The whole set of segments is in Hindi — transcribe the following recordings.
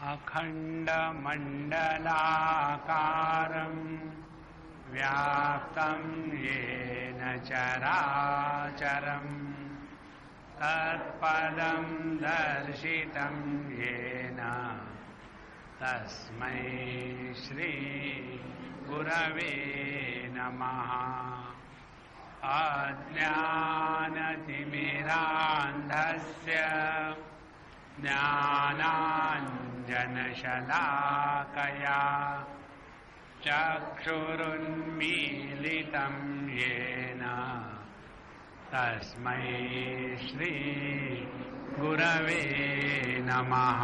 अखण्डमण्डलाकारं व्याप्तं येन चराचरं तत्पदं दर्शितं येन तस्मै श्री गुरवे नमः। अज्ञानतिमिरान्धस्य ज्ञानाञ्जनशलाकया चक्षुरुन्मीलितं येन तस्मै श्री गुरवे नमः।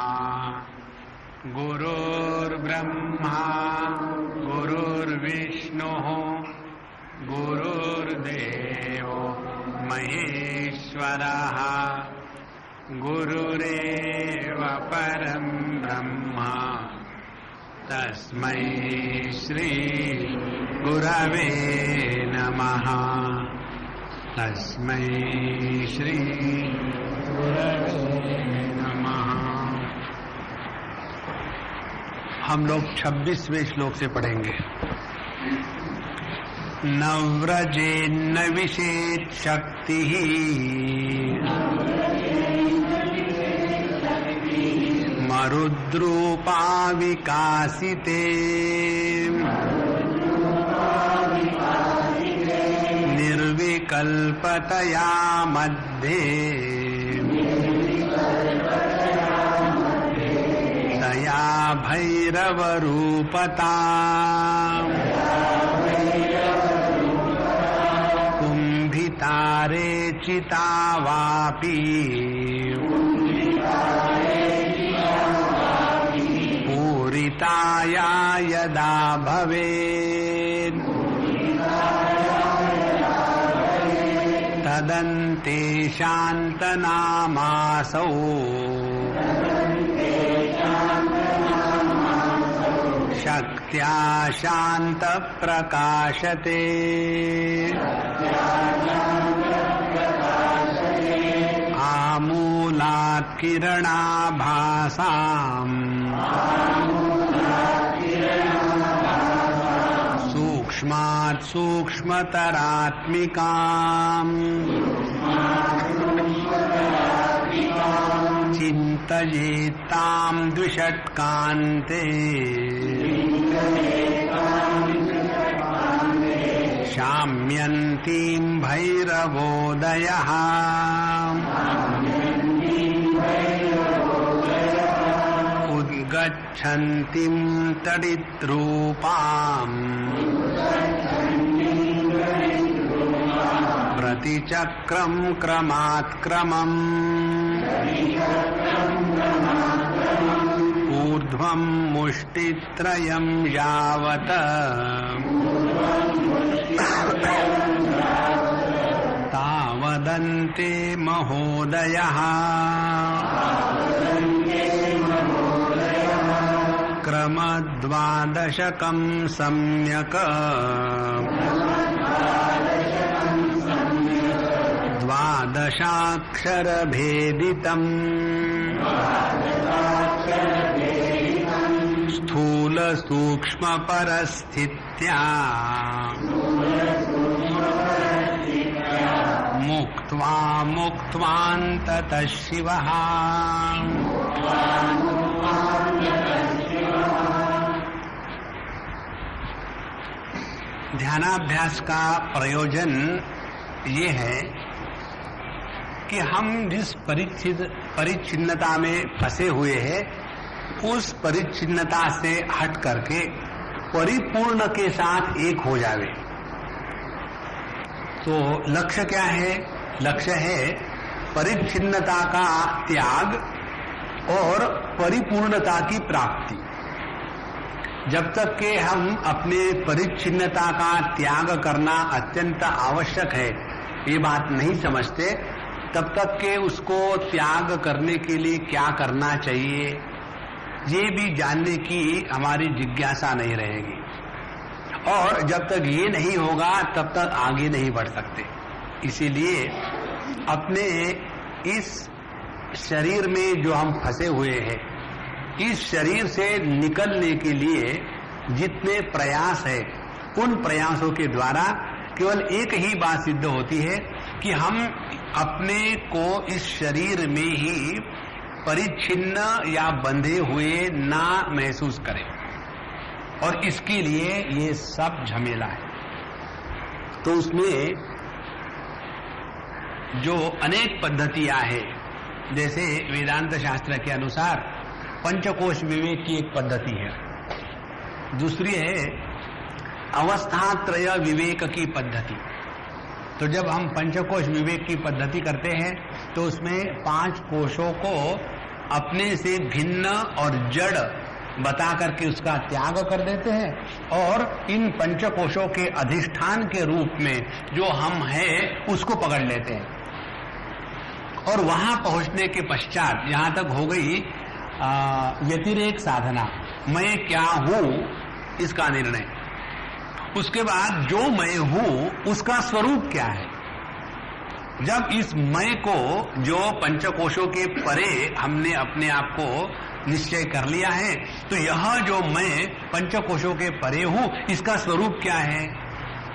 गुरुर्ब्रह्मा गुरुर्विष्णुः गुरुर्देवो महेश्वरः गुरुरेव परं ब्रह्म तस्मै श्री गुरवे नमः। तस्मै श्री गुरवे नमः। हम लोग 26वें श्लोक से पढ़ेंगे। न व्रजेन्न विशेष शक्ति मरुद्रूपा विकासिते निर्विकल्पतया मध्ये तया भैरवरूपता कुंभितारे चितावापि पूरिताया यदा भवेत् तदन्ते शान्तनामासौ शक्त्या शांत प्रकाशते। आमूलात् किरणाभासाम् सूक्ष्मात् सूक्ष्मतरात्मिकाम् चिन्तयेत्तां द्विषट्कान्ते शाम्यन्तीं भैरवोदयः उद्गच्छन्तीं तडिद्रूपाम् प्रतिचक्रं क्रमात् क्रमम् ऊर्ध्वं मुष्टित्रयं यावत् तावदन्ते महोदयः क्रमद्वादशकं सम्यक् द्वादशाक्षरभेदितम् स्थूल सूक्ष्म परस्थित्या मुक्त्वा मुक्त्वान्ततः शिवः ध्यानाभ्यास का प्रयोजन ये है कि हम जिस परिच्छिन्नता में फंसे हुए हैं उस परिच्छिन्नता से हट करके परिपूर्ण के साथ एक हो जावे। तो लक्ष्य क्या है? लक्ष्य है परिच्छिन्नता का त्याग और परिपूर्णता की प्राप्ति। जब तक के हम अपने परिच्छिन्नता का त्याग करना अत्यंत आवश्यक है ये बात नहीं समझते, तब तक के उसको त्याग करने के लिए क्या करना चाहिए ये भी जानने की हमारी जिज्ञासा नहीं रहेगी। और जब तक ये नहीं होगा तब तक आगे नहीं बढ़ सकते। इसीलिए अपने इस शरीर में जो हम फंसे हुए हैं इस शरीर से निकलने के लिए जितने प्रयास है, उन प्रयासों के द्वारा केवल एक ही बात सिद्ध होती है कि हम अपने को इस शरीर में ही परिच्छिन्न या बंधे हुए ना महसूस करें, और इसके लिए ये सब झमेला है। तो उसमें जो अनेक पद्धतियां हैं, जैसे वेदांत शास्त्र के अनुसार पंचकोश विवेक की एक पद्धति है, दूसरी है अवस्थात्रय विवेक की पद्धति। तो जब हम पंचकोश विवेक की पद्धति करते हैं तो उसमें 5 कोशों को अपने से भिन्न और जड़ बता करके उसका त्याग कर देते हैं, और इन पंचकोशों के अधिष्ठान के रूप में जो हम हैं उसको पकड़ लेते हैं, और वहां पहुंचने के पश्चात यहां तक हो गई व्यतिरेक साधना, मैं क्या हूं इसका निर्णय। उसके बाद जो मैं हूं उसका स्वरूप क्या है। जब इस मैं को, जो पंचकोशों के परे हमने अपने आप को निश्चय कर लिया है, तो यह जो मैं पंचकोशों के परे हूं इसका स्वरूप क्या है।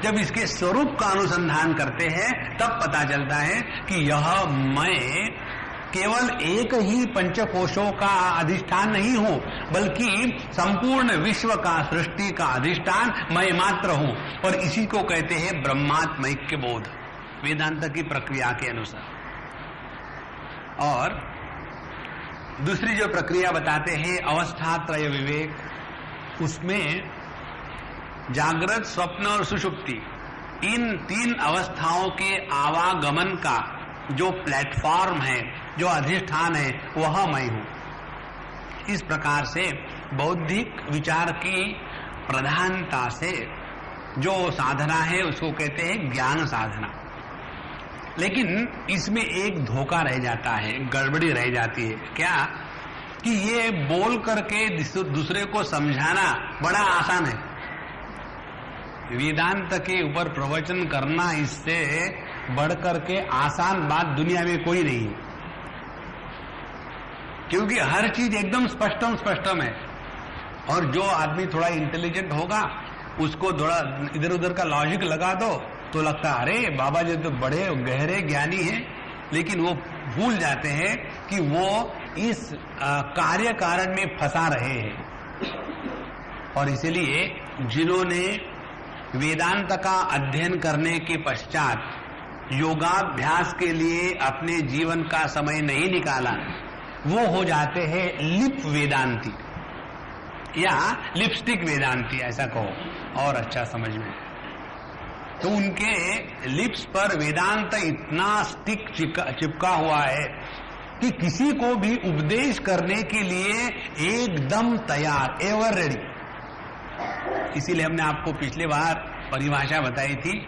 जब इसके स्वरूप का अनुसंधान करते हैं तब पता चलता है कि यह मैं केवल एक ही पंचकोशों का अधिष्ठान नहीं हूं, बल्कि संपूर्ण विश्व का, सृष्टि का अधिष्ठान मैं मात्र हूं, और इसी को कहते हैं ब्रह्मात्मैक्य बोध, वेदांत की प्रक्रिया के अनुसार। और दूसरी जो प्रक्रिया बताते हैं अवस्थात्रय विवेक, उसमें जागृत, स्वप्न और सुषुप्ति, इन 3 अवस्थाओं के आवागमन का जो प्लेटफॉर्म है, जो अधिष्ठान है, वह मैं हूं। इस प्रकार से बौद्धिक विचार की प्रधानता से जो साधना है उसको कहते हैं ज्ञान साधना। लेकिन इसमें एक धोखा रह जाता है, गड़बड़ी रह जाती है। क्या कि ये बोल करके दूसरे को समझाना बड़ा आसान है। वेदांत के ऊपर प्रवचन करना इससे बढ़कर के आसान बात दुनिया में कोई नहीं है, क्योंकि हर चीज एकदम स्पष्टम है। और जो आदमी थोड़ा इंटेलिजेंट होगा उसको थोड़ा इधर उधर का लॉजिक लगा दो तो लगता है अरे बाबा जी तो बड़े गहरे ज्ञानी हैं, लेकिन वो भूल जाते हैं कि वो इस कार्य कारण में फंसा रहे हैं। और इसलिए जिन्होंने वेदांत का अध्ययन करने के पश्चात योगाभ्यास के लिए अपने जीवन का समय नहीं निकाला, वो हो जाते हैं लिप वेदांती या लिपस्टिक वेदांती, ऐसा कहो और अच्छा समझ में। तो उनके लिप्स पर वेदांत इतना स्टिक चिपका हुआ है कि किसी को भी उपदेश करने के लिए एकदम तैयार, एवर रेडी। इसीलिए हमने आपको पिछले बार परिभाषा बताई थी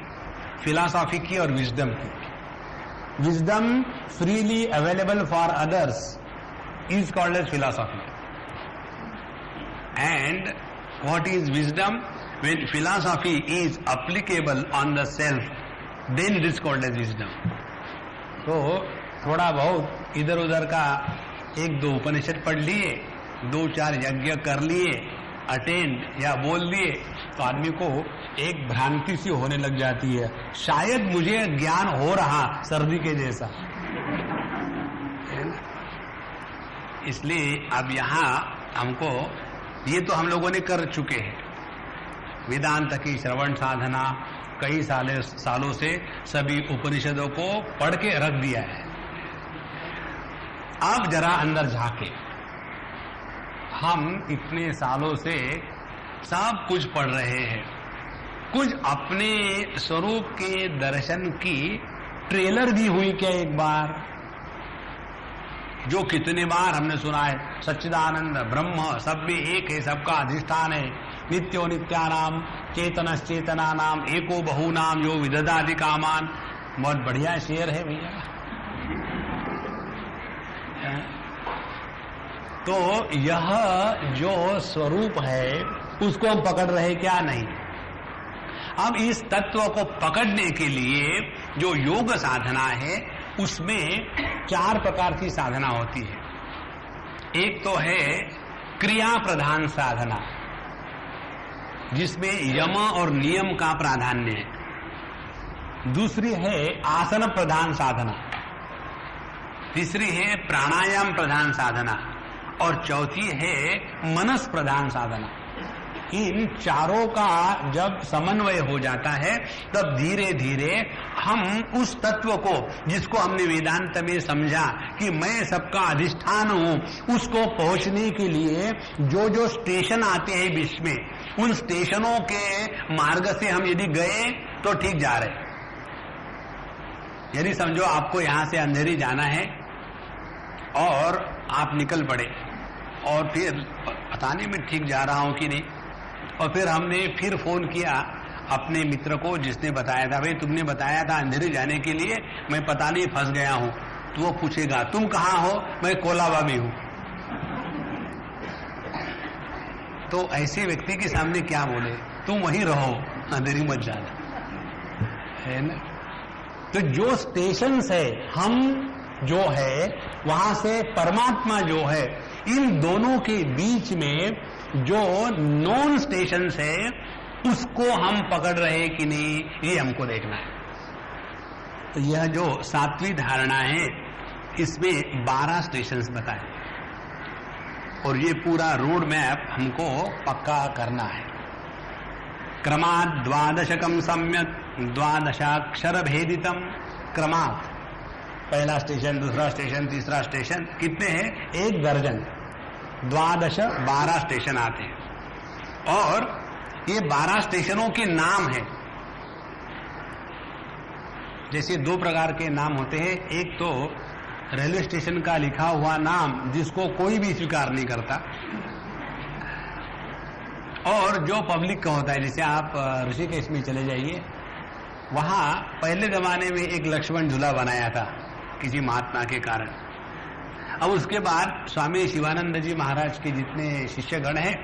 फिलॉसफी की और विजडम की। Wisdom freely available for others is called as philosophy. And what is wisdom? When philosophy is applicable on the self, then it is called as wisdom. तो थोड़ा बहुत इधर उधर का 1-2 उपनिषद पढ़ लिए, 2-4 यज्ञ कर लिए, अटेंड या बोल दिए, तो आदमी को एक भ्रांति सी होने लग जाती है, शायद मुझे ज्ञान हो रहा सर्दी के जैसा। इसलिए अब यहाँ हमको, ये तो हम लोगों ने कर चुके हैं, वेदांत की श्रवण साधना कई सालों से सभी उपनिषदों को पढ़ के रख दिया है। अब जरा अंदर झाके, हम इतने सालों से सब कुछ पढ़ रहे हैं, कुछ अपने स्वरूप के दर्शन की ट्रेलर दी हुई क्या एक बार? जो कितने बार हमने सुना है, सच्चिदानंद ब्रह्म सब में एक है, सबका अधिष्ठान है, नित्यो नित्यानाम चेतनश्चेतना नाम एको बहु नाम यो विदधाति कामान। बहुत बढ़िया शेर है भैया। तो यह जो स्वरूप है उसको हम पकड़ रहे क्या? नहीं। अब इस तत्व को पकड़ने के लिए जो योग साधना है उसमें 4 प्रकार की साधना होती है। एक तो है क्रिया प्रधान साधना, जिसमें यम और नियम का प्राधान्य है। दूसरी है आसन प्रधान साधना, तीसरी है प्राणायाम प्रधान साधना और चौथी है मनस प्रधान साधना। इन चारों का जब समन्वय हो जाता है तब धीरे धीरे हम उस तत्व को, जिसको हमने वेदांत में समझा कि मैं सबका अधिष्ठान हूं, उसको पहुंचने के लिए जो जो स्टेशन आते हैं बीच में, उन स्टेशनों के मार्ग से हम यदि गए तो ठीक जा रहे। यदि समझो आपको यहां से अंधेरी जाना है और आप निकल पड़े और फिर पता नहीं मैं ठीक जा रहा हूं कि नहीं, और फिर हमने फिर फोन किया अपने मित्र को जिसने बताया था, भाई तुमने बताया था अंधेरी जाने के लिए, मैं पता नहीं फंस गया हूं। तो वो पूछेगा तुम कहां हो, मैं कोलाबा में हूं। तो ऐसे व्यक्ति के सामने क्या बोले, तुम वहीं रहो, अंधेरी मत जाना, है ना। तो जो स्टेशन है, हम जो है वहां से परमात्मा जो है, इन दोनों के बीच में जो नॉन स्टेशन है उसको हम पकड़ रहे कि नहीं, ये हमको देखना है। तो यह जो सातवीं धारणा है इसमें 12 स्टेशन बताए और ये पूरा रोड मैप हमको पक्का करना है। क्रमात् द्वादशकम सम्यक द्वादशाक्षर भेदितम। क्रमात् पहला स्टेशन, दूसरा स्टेशन, तीसरा स्टेशन, कितने हैं? 1 दर्जन। 12 स्टेशन आते हैं और ये 12 स्टेशनों के नाम हैं। जैसे 2 प्रकार के नाम होते हैं, एक तो रेलवे स्टेशन का लिखा हुआ नाम जिसको कोई भी स्वीकार नहीं करता, और जो पब्लिक का होता है। जैसे आप ऋषिकेश में चले जाइए, वहां पहले जमाने में एक लक्ष्मण झूला बनाया था किसी महात्मा के कारण। अब उसके बाद स्वामी शिवानंद जी महाराज के जितने शिष्यगण हैं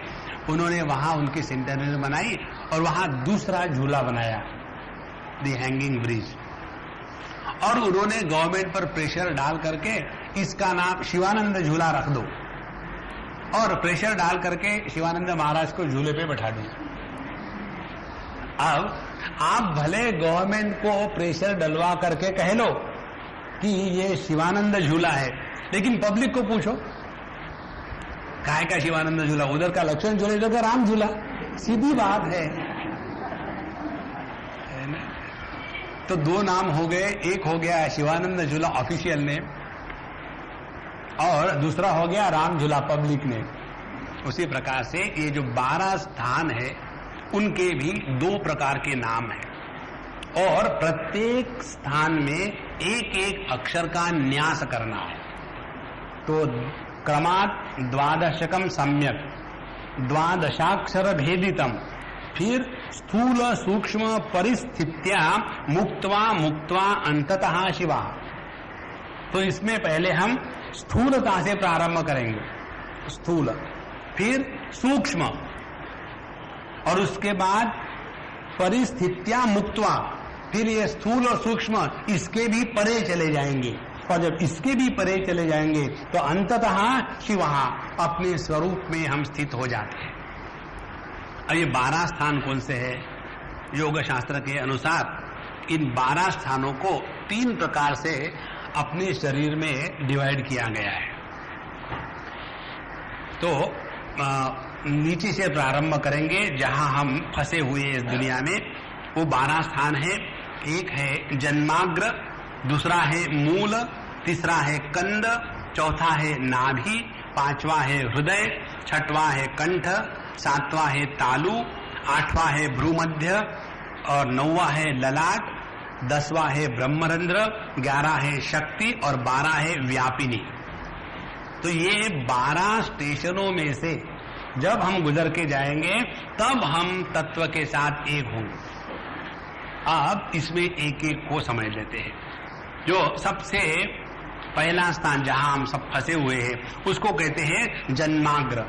उन्होंने वहां उनकी सेंटेनरी बनाई और वहां दूसरा झूला बनाया, द हैंगिंग ब्रिज, और उन्होंने गवर्नमेंट पर प्रेशर डाल करके इसका नाम शिवानंद झूला रख दो, और प्रेशर डाल करके शिवानंद महाराज को झूले पे बैठा दिया। अब आप भले गवर्नमेंट को प्रेशर डलवा करके कह लो कि ये शिवानंद झूला है, लेकिन पब्लिक को पूछो काहे का शिवानंद झूला, उधर का लक्ष्मण झूला, इधर का राम झूला, सीधी बात है ना। तो 2 नाम हो गए, एक हो गया शिवानंद झूला ऑफिशियल नेम और दूसरा हो गया राम झूला पब्लिक नेम। उसी प्रकार से ये जो 12 स्थान है उनके भी 2 प्रकार के नाम हैं और प्रत्येक स्थान में एक एक अक्षर का न्यास करना है। तो क्रमात् द्वादशकम सम्यक द्वादशाक्षर भेदितम, फिर स्थूल सूक्ष्म परिस्थित्या मुक्त्वा मुक्त्वा अंततः शिवा। तो इसमें पहले हम स्थूलता से प्रारंभ करेंगे, स्थूल, फिर सूक्ष्म, और उसके बाद परिस्थित्या मुक्त्वा, फिर ये स्थूल और सूक्ष्म इसके भी परे चले जाएंगे, और जब इसके भी परे चले जाएंगे तो अंततः शिवः, अपने स्वरूप में हम स्थित हो जाते हैं। अब ये 12 स्थान कौन से है? योग शास्त्र के अनुसार इन 12 स्थानों को 3 प्रकार से अपने शरीर में डिवाइड किया गया है। तो नीचे से प्रारंभ करेंगे, जहां हम फंसे हुए हैं इस दुनिया में, वो 12 स्थान है। एक है जन्माग्र, दूसरा है मूल, तीसरा है कंद, चौथा है नाभि, 5वां है हृदय, 6वां है कंठ, 7वां है तालु, 8वां है भ्रूमध्य और 9वां है ललाट, 10वां है ब्रह्मरंध्र, 11 है शक्ति और 12 है व्यापिनी। तो ये 12 स्टेशनों में से जब हम गुजर के जाएंगे तब हम तत्व के साथ एक होंगे। अब इसमें एक एक को समझ लेते हैं। जो सबसे पहला स्थान जहां हम सब फंसे हुए हैं उसको कहते हैं जन्माग्र।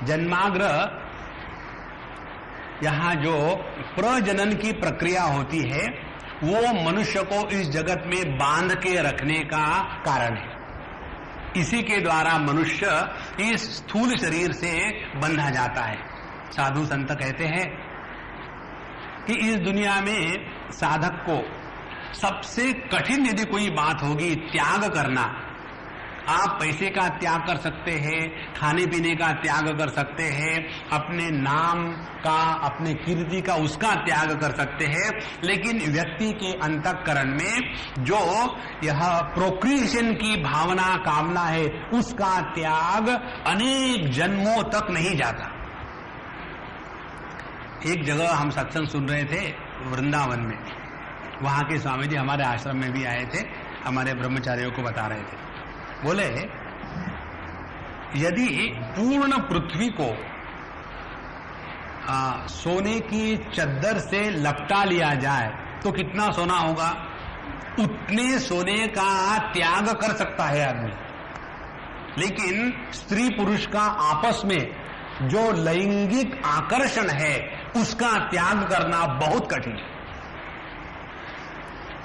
जन्माग्र, यहां जो प्रजनन की प्रक्रिया होती है वो मनुष्य को इस जगत में बांध के रखने का कारण है। इसी के द्वारा मनुष्य इस स्थूल शरीर से बंधा जाता है। साधु संत कहते हैं कि इस दुनिया में साधक को सबसे कठिन यदि कोई बात होगी त्याग करना। आप पैसे का त्याग कर सकते हैं, खाने पीने का त्याग कर सकते हैं, अपने नाम का, अपने कीर्ति का, उसका त्याग कर सकते हैं, लेकिन व्यक्ति के अंतःकरण में जो यह प्रोक्रिएशन की भावना कामना है उसका त्याग अनेक जन्मों तक नहीं जाता। एक जगह हम सत्संग सुन रहे थे वृंदावन में, वहां के स्वामी जी हमारे आश्रम में भी आए थे, हमारे ब्रह्मचारियों को बता रहे थे। बोले यदि पूर्ण पृथ्वी को सोने की चद्दर से लपटा लिया जाए तो कितना सोना होगा? उतने सोने का त्याग कर सकता है आदमी। लेकिन स्त्री पुरुष का आपस में जो लैंगिक आकर्षण है उसका त्याग करना बहुत कठिन है।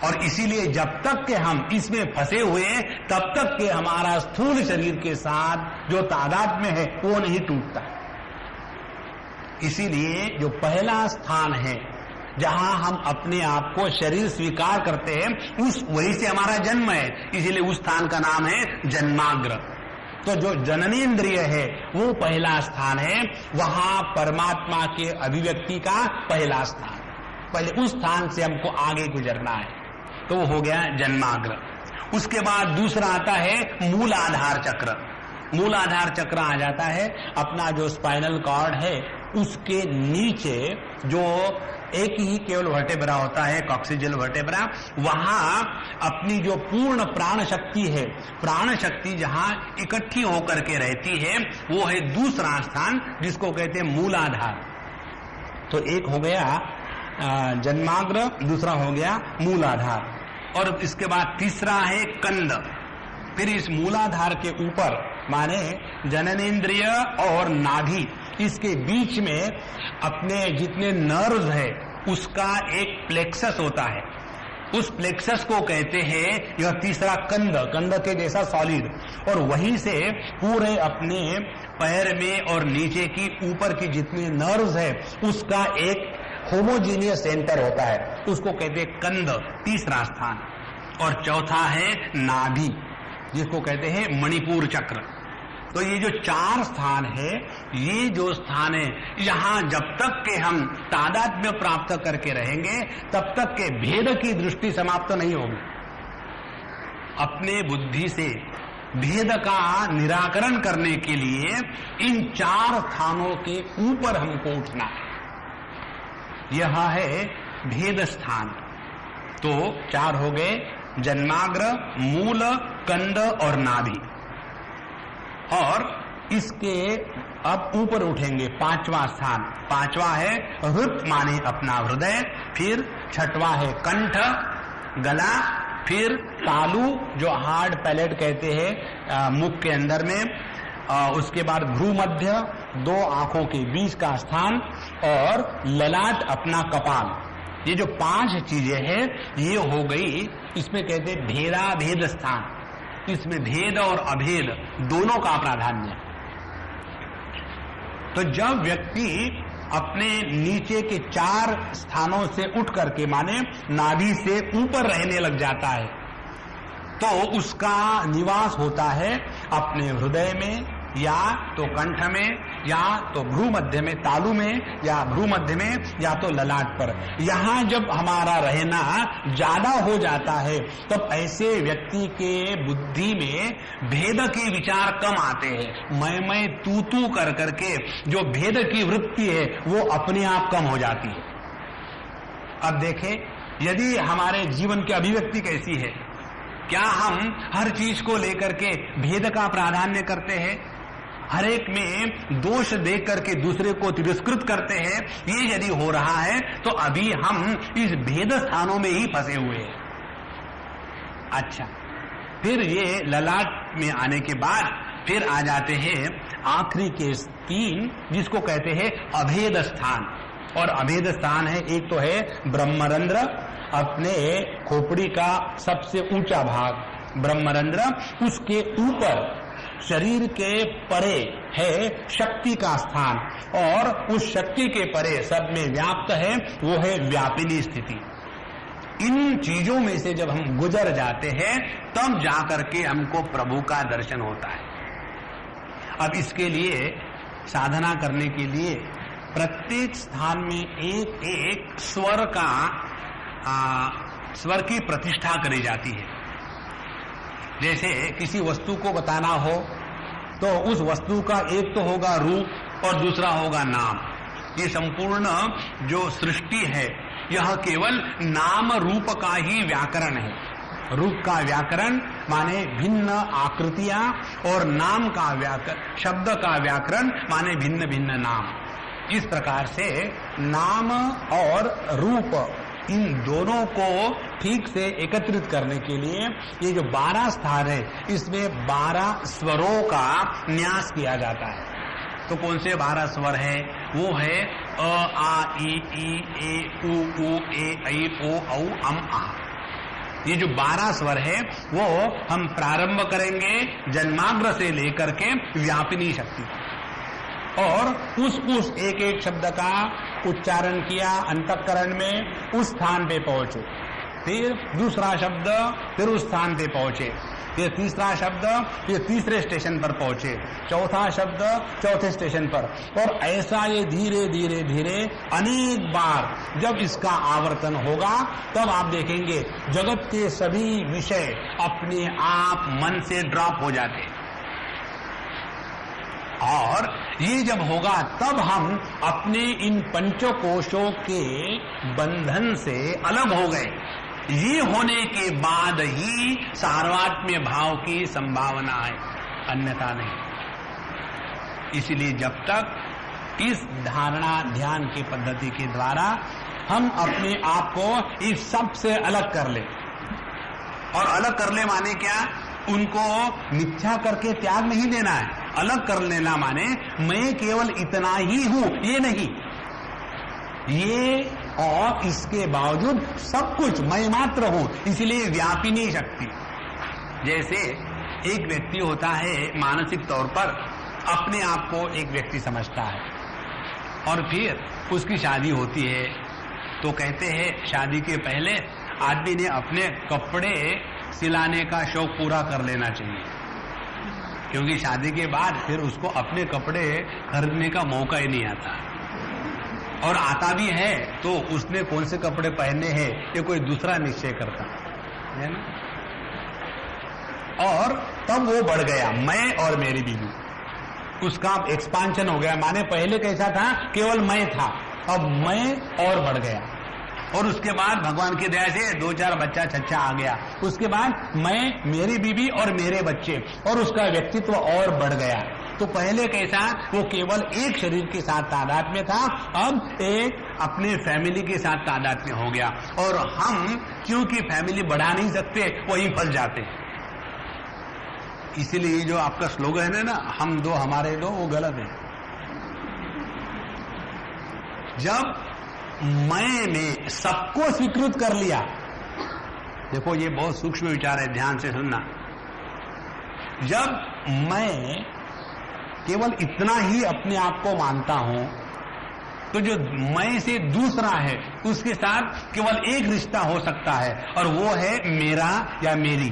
और इसीलिए जब तक के हम इसमें फंसे हुए हैं तब तक के हमारा स्थूल शरीर के साथ जो तादात्म्य है वो नहीं टूटता। इसीलिए जो पहला स्थान है जहां हम अपने आप को शरीर स्वीकार करते हैं उस वहीं से हमारा जन्म है, इसीलिए उस स्थान का नाम है जन्माग्र। तो जो जननेन्द्रिय है वो पहला स्थान है, वहां परमात्मा के अभिव्यक्ति का पहला स्थान। पहले उस स्थान से हमको आगे गुजरना है, तो वो हो गया जन्माग्र। उसके बाद दूसरा आता है मूलाधार चक्र। मूलाधार चक्र आ जाता है अपना जो स्पाइनल कॉर्ड है उसके नीचे जो एक ही केवल वर्टेब्रा होता है, कॉक्सिजल वर्टेब्रा, वहां अपनी जो पूर्ण प्राण शक्ति है, प्राण शक्ति जहां इकट्ठी होकर के रहती है वो है दूसरा स्थान जिसको कहते हैं मूलाधार। तो एक हो गया जन्माग्र, दूसरा हो गया मूलाधार, और इसके बाद तीसरा है कंद। फिर इस मूलाधार के ऊपर माने जननेन्द्रिय और नाभि, इसके बीच में अपने जितने नर्व्स है उसका एक प्लेक्सस होता है, उस प्लेक्सस को कहते हैं यह तीसरा कंद, कंद के जैसा सॉलिड। और वहीं से पूरे अपने पैर में और नीचे की ऊपर की जितनी नर्व्स है उसका एक होमोजीनियस सेंटर होता है, उसको कहते हैं कंद, तीसरा स्थान। और चौथा है नाभि जिसको कहते हैं मणिपुर चक्र। तो ये जो चार स्थान है, ये जो स्थान है, यहां जब तक के हम तादात्म्य प्राप्त करके रहेंगे तब तक के भेद की दृष्टि समाप्त नहीं होगी। अपने बुद्धि से भेद का निराकरण करने के लिए इन चार स्थानों के ऊपर हमको उठना है। यह है भेद स्थान। तो चार हो गए, जन्माग्र, मूल, कंद और नाभि। और इसके अब ऊपर उठेंगे पांचवा स्थान। पांचवा है हृत माने अपना हृदय, फिर छठवा है कंठ, गला, फिर तालु जो हार्ड पैलेट कहते हैं मुख के अंदर में, उसके बाद भ्रूमध्य, दो आंखों के बीच का स्थान, और ललाट अपना कपाल। ये जो पांच चीजें हैं ये हो गई, इसमें कहते हैं भेदा भेद स्थान। इसमें भेद और अभेद दोनों का प्राधान्य है। तो जब व्यक्ति अपने नीचे के चार स्थानों से उठ करके माने नाभि से ऊपर रहने लग जाता है तो उसका निवास होता है अपने हृदय में, या तो कंठ में, या तो भ्रूमध्य में, तालु में, या भ्रूमध्य में, या तो ललाट पर। यहां जब हमारा रहना ज्यादा हो जाता है तब ऐसे व्यक्ति के बुद्धि में भेद के विचार कम आते हैं। मैं तू कर करके जो भेद की वृत्ति है वो अपने आप कम हो जाती है। अब देखें, यदि हमारे जीवन की अभिव्यक्ति कैसी है, क्या हम हर चीज को लेकर के भेद का प्राधान्य करते हैं, हर एक में दोष देख करके दूसरे को तिरस्कृत करते हैं? ये यदि हो रहा है तो अभी हम इस भेद स्थानों में ही फंसे हुए हैं। अच्छा, फिर ये ललाट में आने के बाद फिर आ जाते हैं आखिरी के तीन, जिसको कहते हैं अभेद स्थान। और अभेद स्थान है, एक तो है ब्रह्मरंध्र, अपने खोपड़ी का सबसे ऊंचा भाग ब्रह्मरंध्र, उसके ऊपर शरीर के परे है शक्ति का स्थान, और उस शक्ति के परे सब में व्याप्त है, वो है व्यापिनी स्थिति। इन चीजों में से जब हम गुजर जाते हैं तब जाकर के हमको प्रभु का दर्शन होता है। अब इसके लिए साधना करने के लिए प्रत्येक स्थान में एक एक स्वर की प्रतिष्ठा करी जाती है। जैसे किसी वस्तु को बताना हो तो उस वस्तु का एक तो होगा रूप और दूसरा होगा नाम। ये संपूर्ण जो सृष्टि है यह केवल नाम रूप का ही व्याकरण है। रूप का व्याकरण माने भिन्न आकृतियां, और नाम का व्याकरण, शब्द का व्याकरण माने भिन्न भिन्न नाम। इस प्रकार से नाम और रूप इन दोनों को ठीक से एकत्रित करने के लिए ये जो 12 स्थान है इसमें 12 स्वरों का न्यास किया जाता है। तो कौन से 12 स्वर है? वो है अ, आ, ई, ए, उ, ए, ऐ, ओ, औ, अम, आ। ये जो 12 स्वर है वो हम प्रारंभ करेंगे जन्माग्र से लेकर के व्यापिनी शक्ति, और उस एक एक शब्द का उच्चारण किया अंतःकरण में, उस स्थान पे पहुंचे। फिर दूसरा शब्द, फिर उस स्थान पे पहुंचे। फिर तीसरा शब्द, फिर तीसरे स्टेशन पर पहुंचे। चौथा शब्द, चौथे स्टेशन पर। और ऐसा ये धीरे धीरे धीरे अनेक बार जब इसका आवर्तन होगा तब आप देखेंगे जगत के सभी विषय अपने आप मन से ड्रॉप हो जाते हैं। और ये जब होगा तब हम अपने इन पंचकोशों के बंधन से अलग हो गए। ये होने के बाद ही सार्वत्म्य भाव की संभावना है, अन्यथा नहीं। इसलिए जब तक इस धारणा ध्यान की पद्धति के द्वारा हम अपने आप को इस सब से अलग कर ले, और अलग कर ले माने क्या? उनको मिथ्या करके त्याग नहीं देना है। अलग कर लेना माने मैं केवल इतना ही हूं, ये नहीं, ये और इसके बावजूद सब कुछ मैं मात्र हूं, इसलिए व्यापिनी शक्ति। जैसे एक व्यक्ति होता है मानसिक तौर पर अपने आप को एक व्यक्ति समझता है, और फिर उसकी शादी होती है तो कहते हैं शादी के पहले आदमी ने अपने कपड़े सिलाने का शौक पूरा कर लेना चाहिए, क्योंकि शादी के बाद फिर उसको अपने कपड़े खरीदने का मौका ही नहीं आता, और आता भी है तो उसने कौन से कपड़े पहनने हैं ये कोई दूसरा निश्चय करता है ना। और तब वो बढ़ गया मैं और मेरी बीवी, उसका एक्सपांशन हो गया। माने पहले कैसा था? केवल मैं था, अब मैं और बढ़ गया। और उसके बाद भगवान की दया से 2-4 बच्चा छच्चा आ गया। उसके बाद मैं, मेरी बीवी और मेरे बच्चे, और उसका व्यक्तित्व और बढ़ गया। तो पहले कैसा? वो केवल एक शरीर के साथ तादाद में था, अब एक अपने फैमिली के साथ तादाद में हो गया। और हम क्योंकि फैमिली बढ़ा नहीं सकते वहीं फंस जाते। इसीलिए जो आपका स्लोगन है ना, हम दो हमारे दो, वो गलत है। जब मैंने सबको स्वीकृत कर लिया, देखो ये बहुत सूक्ष्म विचार है, ध्यान से सुनना। जब मैं केवल इतना ही अपने आप को मानता हूं तो जो मैं से दूसरा है उसके साथ केवल एक रिश्ता हो सकता है, और वो है मेरा या मेरी।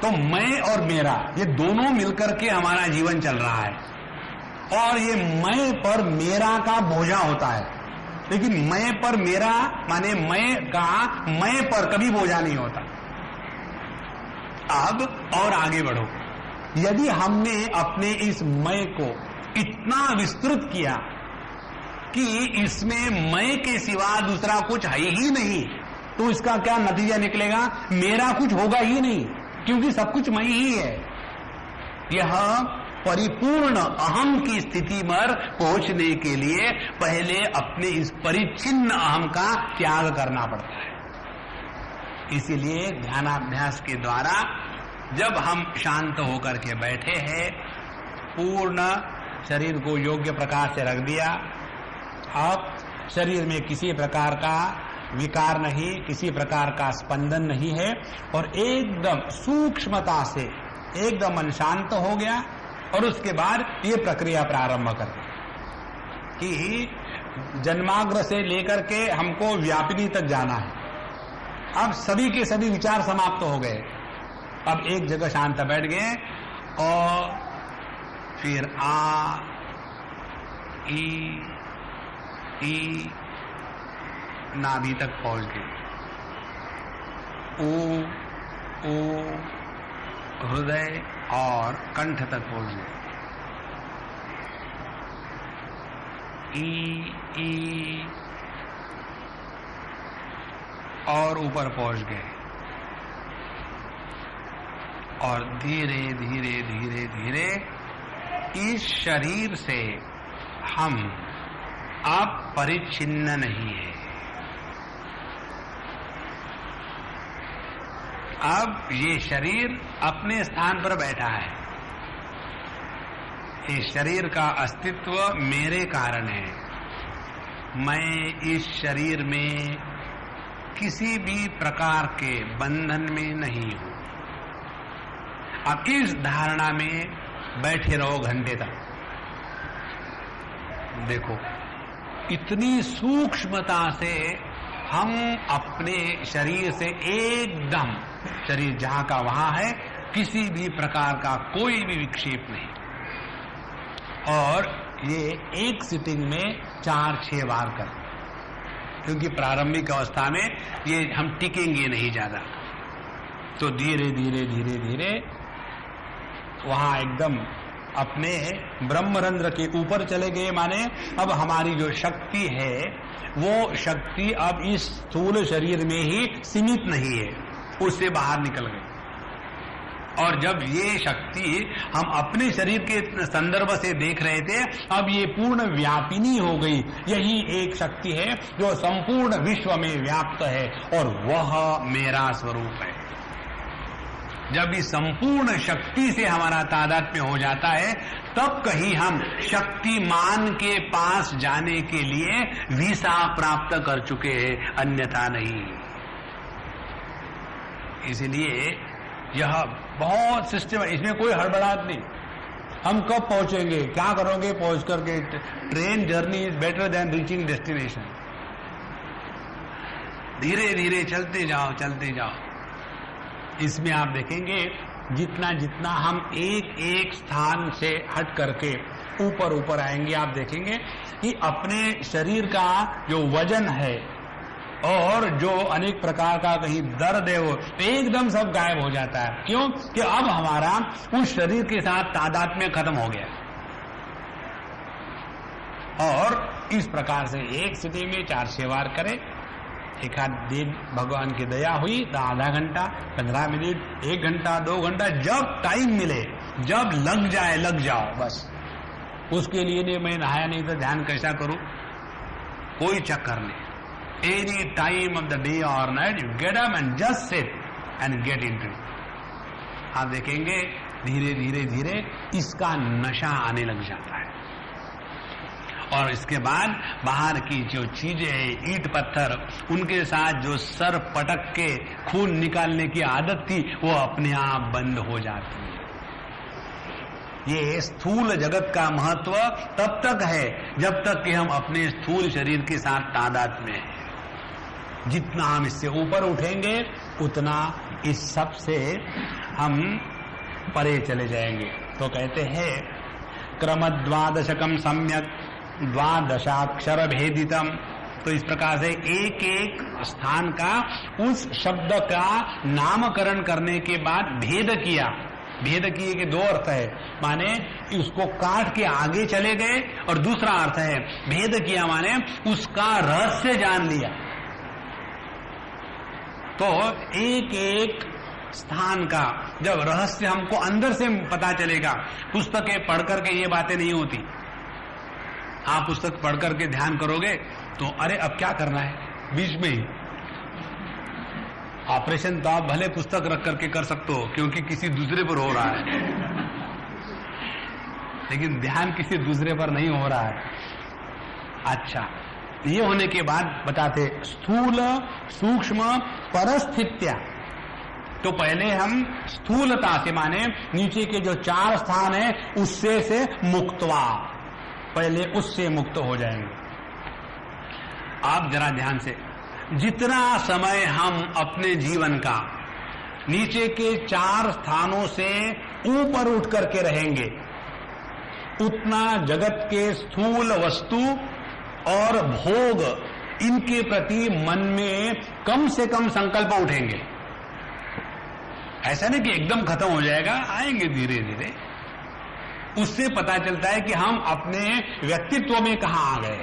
तो मैं और मेरा ये दोनों मिलकर के हमारा जीवन चल रहा है, और ये मैं पर मेरा का बोझा होता है। लेकिन मैं पर मेरा माने मैं का मैं पर कभी बोझा नहीं होता। अब और आगे बढ़ो। यदि हमने अपने इस मैं को इतना विस्तृत किया कि इसमें मैं के सिवा दूसरा कुछ है ही नहीं, तो इसका क्या नतीजा निकलेगा? मेरा कुछ होगा ही नहीं, क्योंकि सब कुछ मैं ही है। यह परिपूर्ण अहम की स्थिति पर पहुंचने के लिए पहले अपने इस परिच्छिन्न अहम का त्याग करना पड़ता है। इसीलिए ध्यानाभ्यास के द्वारा जब हम शांत होकर के बैठे हैं, पूर्ण शरीर को योग्य प्रकार से रख दिया, अब शरीर में किसी प्रकार का विकार नहीं, किसी प्रकार का स्पंदन नहीं है, और एकदम सूक्ष्मता से एकदम मन शांत हो गया और उसके बाद ये प्रक्रिया प्रारंभ कर दी कि जन्माग्र से लेकर के हमको व्यापिनी तक जाना है। अब सभी के सभी विचार समाप्त हो गए, अब एक जगह शांत बैठ गए और फिर आ ई नाभि तक पहुंच गए, ओ हृदय और कंठ तक पहुंच गए, ई और ऊपर पहुंच गए और धीरे धीरे धीरे धीरे इस शरीर से हम अब परिच्छिन्न नहीं है। अब ये शरीर अपने स्थान पर बैठा है, इस शरीर का अस्तित्व मेरे कारण है, मैं इस शरीर में किसी भी प्रकार के बंधन में नहीं हूं। अब इस धारणा में बैठे रहो घंटे तक। देखो इतनी सूक्ष्मता से हम अपने शरीर से एकदम, शरीर जहां का वहां है, किसी भी प्रकार का कोई भी विक्षेप नहीं, और ये एक सिटिंग में 4-6 बार कर, क्योंकि प्रारंभिक अवस्था में ये हम टिकेंगे नहीं ज्यादा, तो धीरे धीरे धीरे धीरे वहां एकदम अपने ब्रह्मरंध्र के ऊपर चले गए। माने अब हमारी जो शक्ति है वो शक्ति अब इस स्थूल शरीर में ही सीमित नहीं है, उससे बाहर निकल गई। और जब ये शक्ति हम अपने शरीर के संदर्भ से देख रहे थे, अब ये पूर्ण व्यापिनी हो गई। यही एक शक्ति है जो संपूर्ण विश्व में व्याप्त है और वह मेरा स्वरूप है। जब इस संपूर्ण शक्ति से हमारा तादात्म्य हो जाता है, तब कहीं हम शक्तिमान के पास जाने के लिए वीसा प्राप्त कर चुके हैं, अन्यथा नहीं। इसलिए यह बहुत सिस्टम है, इसमें कोई हड़बड़ाहट नहीं। हम कब पहुंचेंगे, क्या करोगे पहुंच करके? Train journey is better than reaching destination. धीरे धीरे चलते जाओ, चलते जाओ। इसमें आप देखेंगे जितना जितना हम एक एक स्थान से हट करके ऊपर ऊपर आएंगे, आप देखेंगे कि अपने शरीर का जो वजन है और जो अनेक प्रकार का कहीं दर्द है वो एकदम सब गायब हो जाता है। क्यों? कि अब हमारा उस शरीर के साथ तादात्म्य खत्म हो गया। और इस प्रकार से एक स्थिति में 4-6 बार करें। एक आध दिन भगवान की दया हुई तो आधा घंटा, 15 मिनट, 1 घंटा, 2 घंटा, जब टाइम मिले, जब लग जाए लग जाओ बस। उसके लिए नहीं मैं नहाया नहीं तो ध्यान कैसा करूं, कोई चक्कर नहीं। Any time of the day और night you get up and just sit and get into. आप देखेंगे धीरे धीरे धीरे इसका नशा आने लग जाता है। और इसके बाद बाहर की जो चीजें हैं, ईंट पत्थर, उनके साथ जो सर पटक के खून निकालने की आदत थी, वो अपने आप बंद हो जाती है। ये स्थूल जगत का महत्व तब तक है जब तक कि हम अपने स्थूल शरीर के साथ तादाद में हैं। जितना हम इससे ऊपर उठेंगे उतना इस सब से हम परे चले जाएंगे। तो कहते हैं क्रमद्वादशकम सम्यक द्वादशाक्षर भेदितम। तो इस प्रकार से एक एक स्थान का उस शब्द का नामकरण करने के बाद भेद किया। भेद किए के 2 अर्थ है, माने उसको काट के आगे चले गए, और दूसरा अर्थ है भेद किया माने उसका रहस्य जान लिया। तो एक एक स्थान का जब रहस्य हमको अंदर से पता चलेगा, पुस्तकें पढ़ करके ये बातें नहीं होती। आप पुस्तक पढ़ करके ध्यान करोगे तो अरे अब क्या करना है, बीच में ही ऑपरेशन तो आप भले पुस्तक रख करके कर सकते हो क्योंकि किसी दूसरे पर हो रहा है, लेकिन ध्यान किसी दूसरे पर नहीं हो रहा है। अच्छा, ये होने के बाद बताते स्थूल सूक्ष्म परस्थित्या। तो पहले हम स्थूलता से, माने नीचे के जो 4 स्थान है उससे से मुक्तवा, पहले उससे मुक्त हो जाएंगे। आप जरा ध्यान से, जितना समय हम अपने जीवन का नीचे के 4 स्थानों से ऊपर उठ करके रहेंगे, उतना जगत के स्थूल वस्तु और भोग, इनके प्रति मन में कम से कम संकल्प उठेंगे। ऐसा नहीं कि एकदम खत्म हो जाएगा, आएंगे धीरे धीरे। उससे पता चलता है कि हम अपने व्यक्तित्व में कहां आ गए।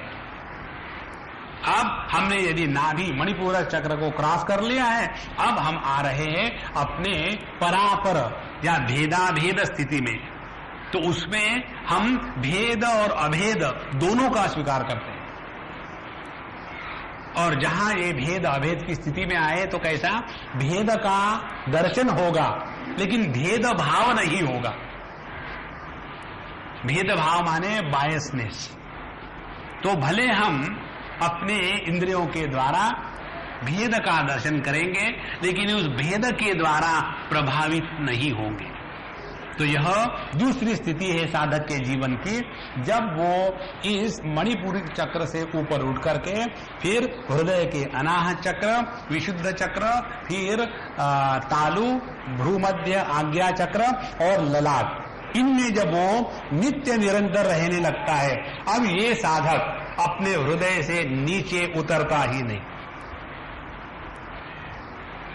अब हमने यदि नाभि मणिपुर चक्र को क्रॉस कर लिया है, अब हम आ रहे हैं अपने परापर या भेदाभेद स्थिति में। तो उसमें हम भेद और अभेद दोनों का स्वीकार करते हैं। और जहां ये भेद अभेद की स्थिति में आए तो कैसा, भेद का दर्शन होगा लेकिन भेद भाव नहीं होगा। भेद भाव माने बायसनेस। तो भले हम अपने इंद्रियों के द्वारा भेद का दर्शन करेंगे लेकिन उस भेद के द्वारा प्रभावित नहीं होंगे। तो यह दूसरी स्थिति है साधक के जीवन की, जब वो इस मणिपुरी चक्र से ऊपर उठ करके फिर हृदय के अनाहत चक्र, विशुद्ध चक्र, फिर तालु, भ्रूमध्य, आज्ञा चक्र और ललाट, इनमें जब वो नित्य निरंतर रहने लगता है, अब ये साधक अपने हृदय से नीचे उतरता ही नहीं।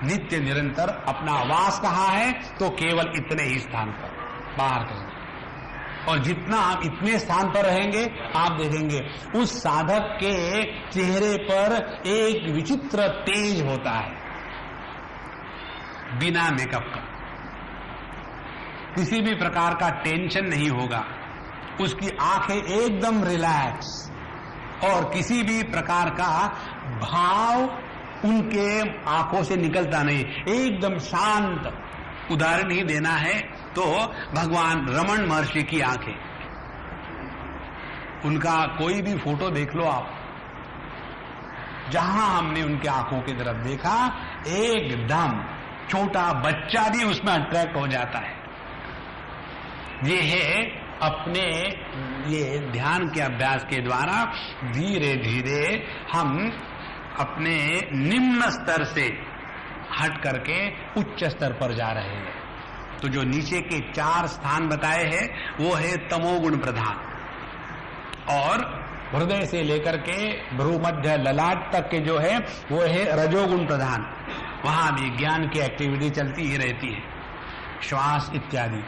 नित्य निरंतर अपना वास कहाँ है, तो केवल इतने ही स्थान पर, बाहर कहीं। और जितना आप इतने स्थान पर रहेंगे, आप देखेंगे उस साधक के चेहरे पर एक विचित्र तेज होता है, बिना मेकअप का। किसी भी प्रकार का टेंशन नहीं होगा, उसकी आंखें एकदम रिलैक्स, और किसी भी प्रकार का भाव उनके आंखों से निकलता नहीं, एकदम शांत। उदाहरण ही देना है तो भगवान रमण महर्षि की आंखें, उनका कोई भी फोटो देख लो आप, जहां हमने उनके आंखों की तरफ देखा, एकदम छोटा बच्चा भी उसमें अट्रैक्ट हो जाता है। ये है अपने ये ध्यान के अभ्यास के द्वारा धीरे धीरे हम अपने निम्न स्तर से हट करके उच्च स्तर पर जा रहे हैं। तो जो नीचे के 4 स्थान बताए हैं वो है तमोगुण प्रधान, और हृदय से लेकर के भ्रूमध्य ललाट तक के जो है वो है रजोगुण प्रधान। वहां भी ज्ञान की एक्टिविटी चलती ही रहती है, श्वास इत्यादि।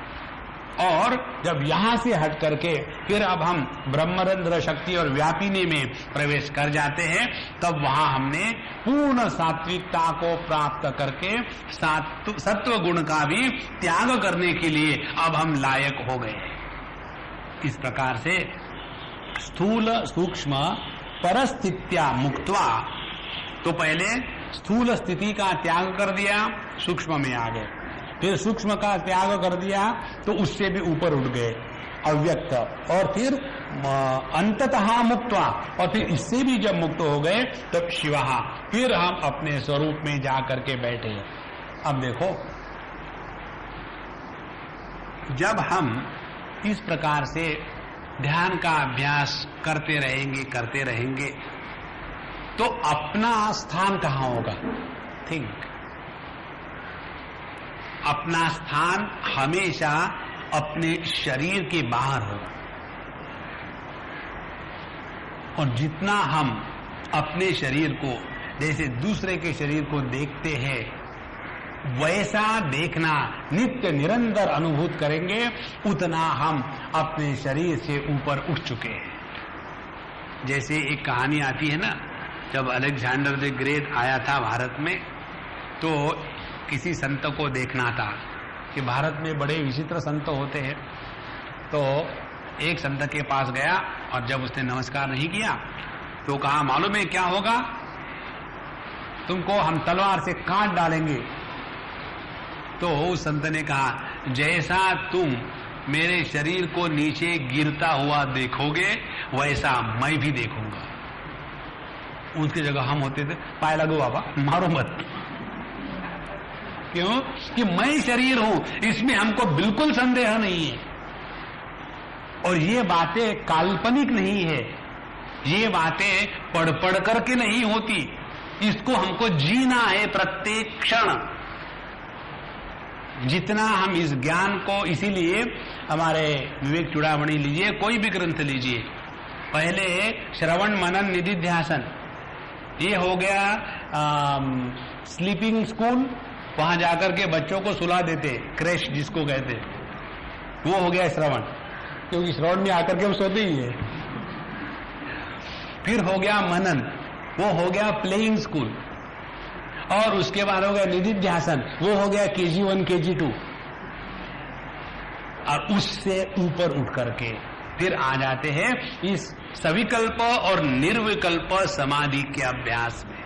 और जब यहां से हट करके फिर अब हम ब्रह्मरंध्र शक्ति और व्यापिनी में प्रवेश कर जाते हैं, तब वहां हमने पूर्ण सात्विकता को प्राप्त करके सत्व गुण का भी त्याग करने के लिए अब हम लायक हो गए। इस प्रकार से स्थूल सूक्ष्म परस्थित्या मुक्त्वा, तो पहले स्थूल स्थिति का त्याग कर दिया, सूक्ष्म में आ गए, फिर सूक्ष्म का त्याग कर दिया तो उससे भी ऊपर उठ गए अव्यक्त, और फिर अंततः मुक्त्वा, और फिर इससे भी जब मुक्त हो गए तब शिवः, फिर हम अपने स्वरूप में जा करके बैठे। अब देखो, जब हम इस प्रकार से ध्यान का अभ्यास करते रहेंगे तो अपना स्थान कहां होगा? थिंक। अपना स्थान हमेशा अपने शरीर के बाहर होगा, और जितना हम अपने शरीर को जैसे दूसरे के शरीर को देखते हैं, वैसा देखना नित्य निरंतर अनुभूत करेंगे, उतना हम अपने शरीर से ऊपर उठ चुके हैं। जैसे एक कहानी आती है ना, जब अलेक्जेंडर द ग्रेट आया था भारत में, तो किसी संत को देखना था कि भारत में बड़े विचित्र संत होते हैं। तो एक संत के पास गया, और जब उसने नमस्कार नहीं किया तो कहा, मालूम है क्या होगा? तुमको हम तलवार से काट डालेंगे। तो उस संत ने कहा, जैसा तुम मेरे शरीर को नीचे गिरता हुआ देखोगे, वैसा मैं भी देखूंगा। उसकी जगह हम होते थे, पाए लगो बाबा, मारो मत। क्यों? कि मैं शरीर हूं, इसमें हमको बिल्कुल संदेह नहीं है। और ये बातें काल्पनिक नहीं है, ये बातें पढ़ पढ़ करके नहीं होती, इसको हमको जीना है प्रत्येक क्षण। जितना हम इस ज्ञान को, इसीलिए हमारे विवेक चूड़ामणि लीजिए, कोई भी ग्रंथ लीजिए, पहले श्रवण मनन निधिध्यासन, ये हो गया स्लीपिंग स्कूल, वहां जाकर के बच्चों को सुला देते, क्रैश जिसको कहते, वो हो गया श्रवण, क्योंकि श्रवण में आकर के हम सोते ही है। फिर हो गया मनन, वो हो गया प्लेइंग स्कूल, और उसके बाद हो गया निधिध्यासन, वो हो गया KG1 KG2, और उससे ऊपर उठ करके फिर आ जाते हैं इस सविकल्प और निर्विकल्प समाधि के अभ्यास में।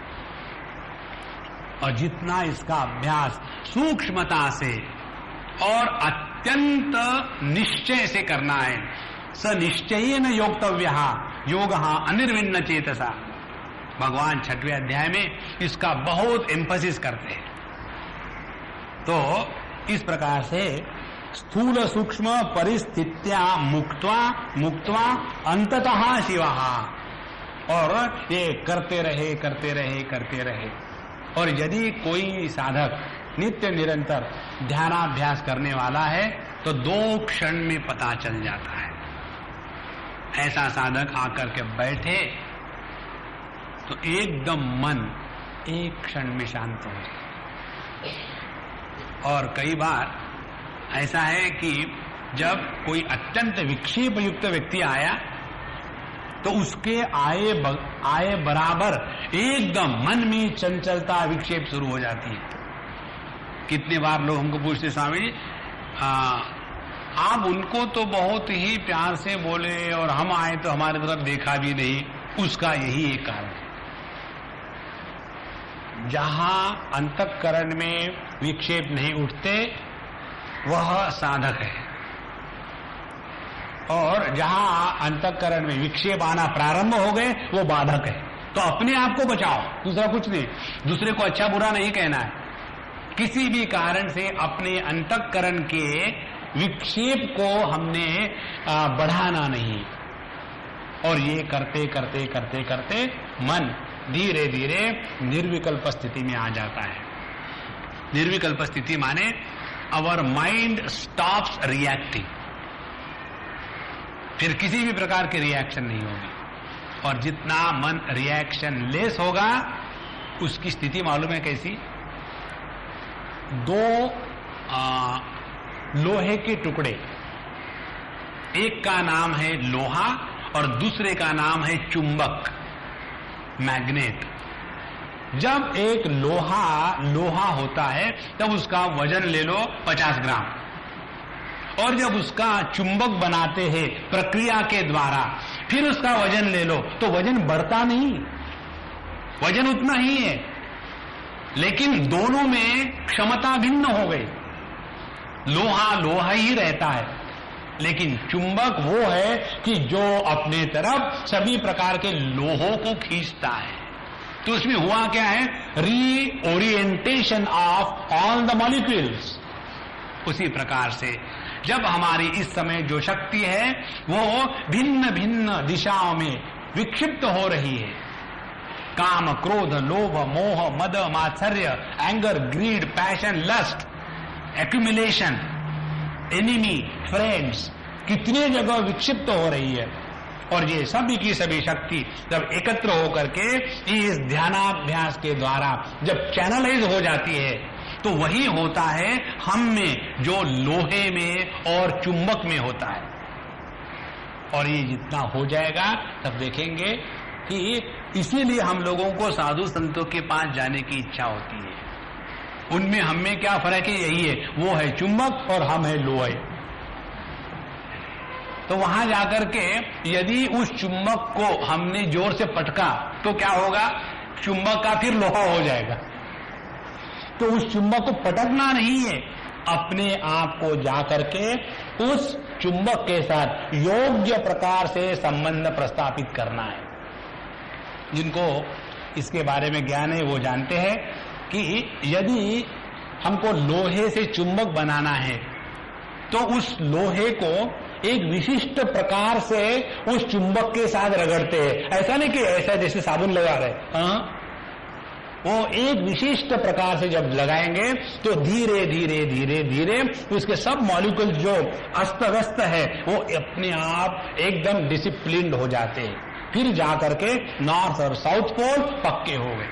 और जितना इसका अभ्यास सूक्ष्मता से और अत्यंत निश्चय से करना है, स निश्चयेन योक्तव्यः योगः अनिर्विण्ण चेतसा, भगवान 6वें अध्याय में इसका बहुत एम्फसिस करते हैं। तो इस प्रकार से स्थूल सूक्ष्म परिस्थित्या मुक्त्वा अंततः शिवः, और ये करते रहे। और यदि कोई साधक नित्य निरंतर ध्यानाभ्यास करने वाला है तो 2 क्षण में पता चल जाता है। ऐसा साधक आकर के बैठे तो एकदम मन 1 क्षण में शांत हो जाए। और कई बार ऐसा है कि जब कोई अत्यंत विक्षेप युक्त व्यक्ति आया तो उसके आए बराबर एकदम मन में चंचलता विक्षेप शुरू हो जाती है। कितने बार लोग हमको पूछते, स्वामी जी आप उनको तो बहुत ही प्यार से बोले और हम आए तो हमारी तरफ देखा भी नहीं। उसका यही एक कारण है, जहां अंतःकरण में विक्षेप नहीं उठते वह साधक है, और जहां अंतःकरण में विक्षेप आना प्रारंभ हो गए वो बाधक है। तो अपने आप को बचाओ, दूसरा कुछ नहीं। दूसरे को अच्छा बुरा नहीं कहना है, किसी भी कारण से अपने अंतःकरण के विक्षेप को हमने बढ़ाना नहीं। और ये करते करते मन धीरे धीरे निर्विकल्प स्थिति में आ जाता है। निर्विकल्प स्थिति माने आवर माइंड स्टॉप्स रिएक्टिंग, फिर किसी भी प्रकार की रिएक्शन नहीं होगी। और जितना मन रिएक्शन लेस होगा उसकी स्थिति मालूम है कैसी? 2 लोहे के टुकड़े, एक का नाम है लोहा और दूसरे का नाम है चुंबक, मैग्नेट। जब एक लोहा होता है तब उसका वजन ले लो 50 ग्राम, और जब उसका चुंबक बनाते हैं प्रक्रिया के द्वारा फिर उसका वजन ले लो तो वजन बढ़ता नहीं, वजन उतना ही है, लेकिन दोनों में क्षमता भिन्न हो गई। लोहा ही रहता है, लेकिन चुंबक वो है कि जो अपने तरफ सभी प्रकार के लोहों को खींचता है। तो उसमें हुआ क्या है? Reorientation of all the molecules. उसी प्रकार से जब हमारी इस समय जो शक्ति है वो भिन्न भिन्न दिशाओं में विक्षिप्त हो रही है, काम क्रोध लोभ मोह मद मात्सर्य anger greed passion lust accumulation enemy friends, कितने जगह विक्षिप्त हो रही है। और ये सभी की सभी शक्ति जब एकत्र होकर के इस ध्यानाभ्यास के द्वारा जब चैनलाइज हो जाती है तो वही होता है हम में जो लोहे में और चुंबक में होता है। और ये जितना हो जाएगा तब देखेंगे कि इसीलिए हम लोगों को साधु संतों के पास जाने की इच्छा होती है। उनमें हम में क्या फर्क है? यही है, वो है चुंबक और हम है लोहे। तो वहां जाकर के यदि उस चुंबक को हमने जोर से पटका तो क्या होगा? चुंबक का फिर लोहा हो जाएगा। तो उस चुंबक को पटकना नहीं है, अपने आप को जाकर के उस चुंबक के साथ योग्य प्रकार से संबंध प्रस्थापित करना है। जिनको इसके बारे में ज्ञान है वो जानते हैं कि यदि हमको लोहे से चुंबक बनाना है तो उस लोहे को एक विशिष्ट प्रकार से उस चुंबक के साथ रगड़ते हैं। ऐसा नहीं कि ऐसा जैसे साबुन लगा रहे, वो एक विशिष्ट प्रकार से जब लगाएंगे तो धीरे धीरे धीरे धीरे उसके सब मॉलिक्यूल जो अस्त व्यस्त है वो अपने आप एकदम डिसिप्लिन्ड हो जाते हैं। फिर जाकर के नॉर्थ और साउथ पोल पक्के हो गए।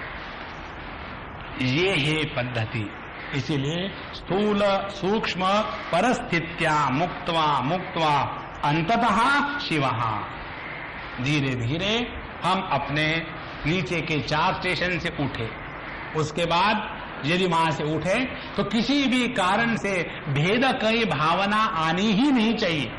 ये है पद्धति। इसीलिए स्थूल सूक्ष्म परस्थित्या मुक्त्वा मुक्त्वा अंततः शिवः। धीरे धीरे हम अपने नीचे के 4 स्टेशन से उठे। उसके बाद यदि वहां से उठे तो किसी भी कारण से भेद की भावना आनी ही नहीं चाहिए।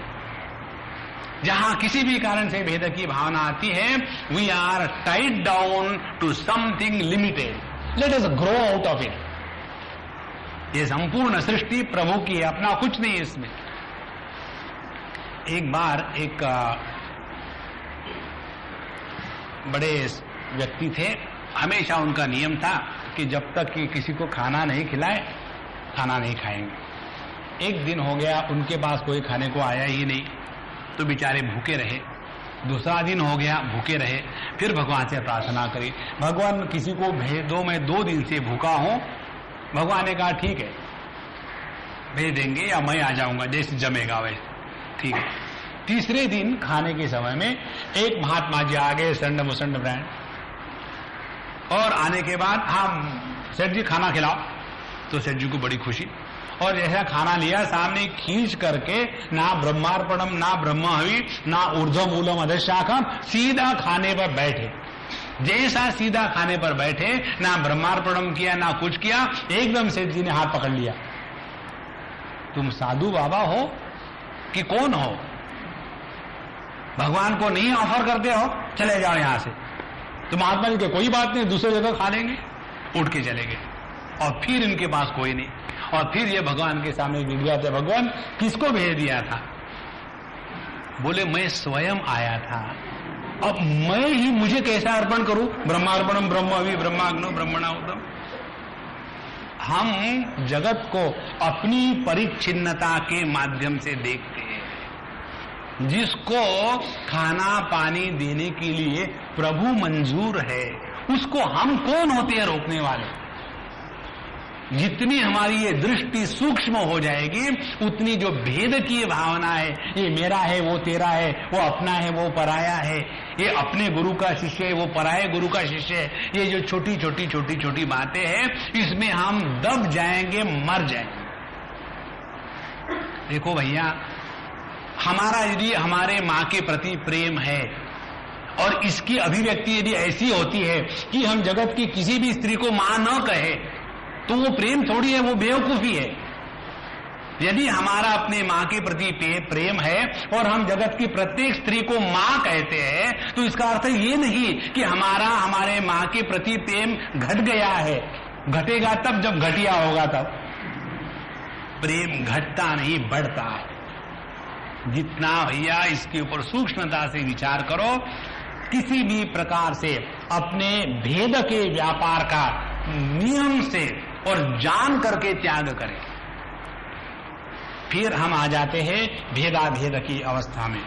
जहां किसी भी कारण से भेद की भावना आती है, we are tied down to something limited, let us grow out of it. ये संपूर्ण सृष्टि प्रभु की है, अपना कुछ नहीं है इसमें। एक बार एक बड़े व्यक्ति थे, हमेशा उनका नियम था कि जब तक कि किसी को खाना नहीं खिलाए खाना नहीं खाएंगे। एक दिन हो गया उनके पास कोई खाने को आया ही नहीं, तो बेचारे भूखे रहे। दूसरा दिन हो गया, भूखे रहे। फिर भगवान से प्रार्थना करी, भगवान किसी को भेज दो, मैं 2 दिन से भूखा हूं। भगवान ने कहा ठीक है भेज देंगे, या मैं आ जाऊंगा जैसे जमेगा वैसे, ठीक है। तीसरे दिन खाने के समय में एक महात्मा जी आ गए, संड मुसंड ब्रांड, और आने के बाद हम सेठ जी खाना खिलाओ। तो सेठ जी को बड़ी खुशी, और जैसा खाना लिया सामने खींच करके, ना ब्रह्मार्पणम ना ब्रह्महवि ना ऊर्ध्वमूलम अधशाखम, सीधा खाने पर बैठे। जैसा सीधा खाने पर बैठे, ना ब्रह्मार्पणम किया ना कुछ किया, एकदम सेठ जी ने हाथ पकड़ लिया। तुम साधु बाबा हो कि कौन हो? भगवान को नहीं ऑफर करते हो, चले जाओ यहां से। तो महात्मा जी के कोई बात नहीं, दूसरी जगह खा लेंगे। उठ के चले गए, और फिर इनके पास कोई नहीं। और फिर ये भगवान के सामने गिर गया था, भगवान किसको भेज दिया था? बोले मैं स्वयं आया था, अब मैं ही मुझे कैसा अर्पण करूं? ब्रह्मार्पणम ब्रह्मवि ब्रह्माग्नो ब्रह्मणाहुतम। हम जगत को अपनी परिच्छिन्नता के माध्यम से देखते हैं। जिसको खाना पानी देने के लिए प्रभु मंजूर है, उसको हम कौन होते हैं रोकने वाले? जितनी हमारी ये दृष्टि सूक्ष्म हो जाएगी, उतनी जो भेद की भावना है, ये मेरा है वो तेरा है, वो अपना है वो पराया है, ये अपने गुरु का शिष्य है वो पराये गुरु का शिष्य है, ये जो छोटी छोटी छोटी छोटी बातें हैं, इसमें हम दब जाएंगे, मर जाएंगे। देखो भैया, हमारा यदि हमारे माँ के प्रति प्रेम है, और इसकी अभिव्यक्ति यदि ऐसी होती है कि हम जगत की किसी भी स्त्री को मां न कहे, तो वो प्रेम थोड़ी है, वो बेवकूफी है। यदि हमारा अपने माँ के प्रति प्रेम है और हम जगत की प्रत्येक स्त्री को माँ कहते हैं, तो इसका अर्थ ये नहीं कि हमारा हमारे माँ के प्रति प्रेम घट गया है। घटेगा तब जब घटिया होगा तब। प्रेम घटता नहीं, बढ़ता है। जितना भैया इसके ऊपर सूक्ष्मता से विचार करो, किसी भी प्रकार से अपने भेद के व्यापार का नियम से और जान करके त्याग करें। फिर हम आ जाते हैं भेदा भेद की अवस्था में।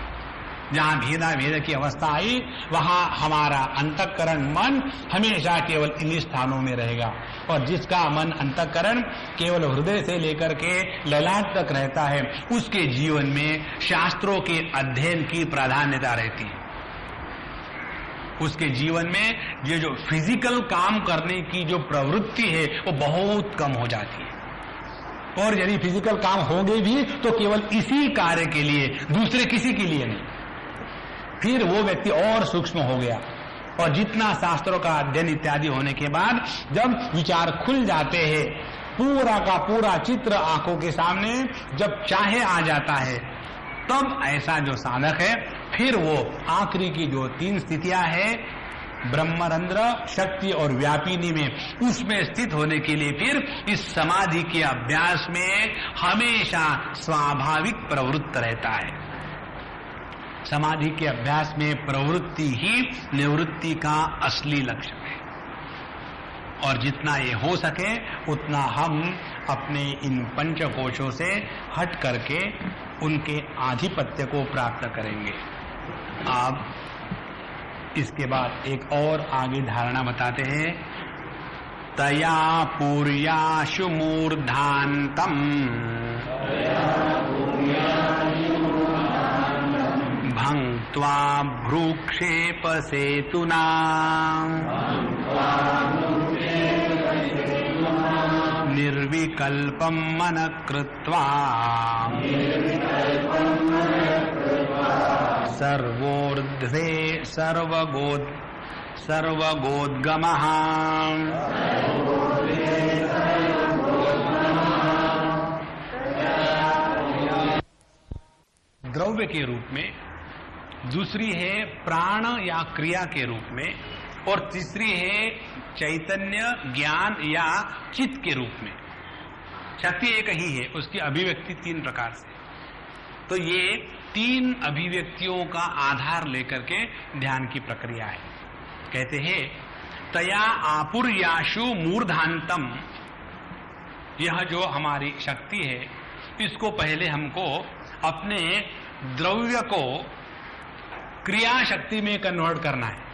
जहां भेदा भेद की अवस्था आई, वहां हमारा अंतःकरण मन हमेशा केवल इन स्थानों में रहेगा। और जिसका मन अंतःकरण केवल हृदय से लेकर के ललाट तक रहता है, उसके जीवन में शास्त्रों के अध्ययन की प्राधान्यता रहती है। उसके जीवन में ये जो फिजिकल काम करने की जो प्रवृत्ति है वो बहुत कम हो जाती है। और यदि फिजिकल काम होंगे भी तो केवल इसी कार्य के लिए, दूसरे किसी के लिए नहीं। फिर वो व्यक्ति और सूक्ष्म हो गया। और जितना शास्त्रों का अध्ययन इत्यादि होने के बाद जब विचार खुल जाते हैं, पूरा का पूरा चित्र आंखों के सामने जब चाहे आ जाता है, तब ऐसा जो साधक है, फिर वो आखिरी की जो 3 स्थितियां हैं, ब्रह्मरंध्र, शक्ति और व्यापिनी में, उसमें स्थित होने के लिए फिर इस समाधि के अभ्यास में हमेशा स्वाभाविक प्रवृत्त रहता है। समाधि के अभ्यास में प्रवृत्ति ही निवृत्ति का असली लक्ष्य है। और जितना ये हो सके उतना हम अपने इन पंचकोशों से हट करके उनके आधिपत्य को प्राप्त करेंगे। आप इसके बाद एक और आगे धारणा बताते हैं। तया पूर्याशु मूर्धान्तम भंक्त्वा भ्रूक्षेप सेतुना निर्विकल्पं मनः कृत्वा सर्वोर्ध्वे सर्वगोद्गमः द्रव्य के रूप में, दूसरी है प्राण या क्रिया के रूप में, और तीसरी है चैतन्य ज्ञान या चित्त के रूप में। शक्ति एक ही है, उसकी अभिव्यक्ति तीन प्रकार से। तो ये तीन अभिव्यक्तियों का आधार लेकर के ध्यान की प्रक्रिया है। कहते हैं तया आपुर्याशु मूर्धान्तम, यह जो हमारी शक्ति है इसको पहले हमको अपने द्रव्य को क्रिया शक्ति में कन्वर्ट करना है।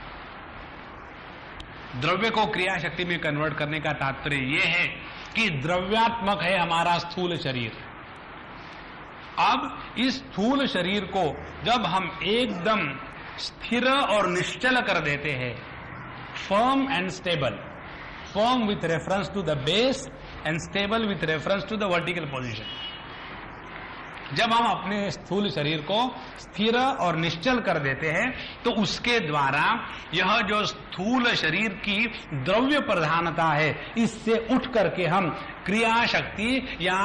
द्रव्य को क्रिया शक्ति में कन्वर्ट करने का तात्पर्य यह है कि द्रव्यात्मक है हमारा स्थूल शरीर। अब इस स्थूल शरीर को जब हम एकदम स्थिर और निश्चल कर देते हैं, firm and stable, firm with reference to the base and stable with reference to the vertical position, जब हम अपने स्थूल शरीर को स्थिर और निश्चल कर देते हैं तो उसके द्वारा यह जो स्थूल शरीर की द्रव्य प्रधानता है इससे उठ करके हम क्रिया शक्ति या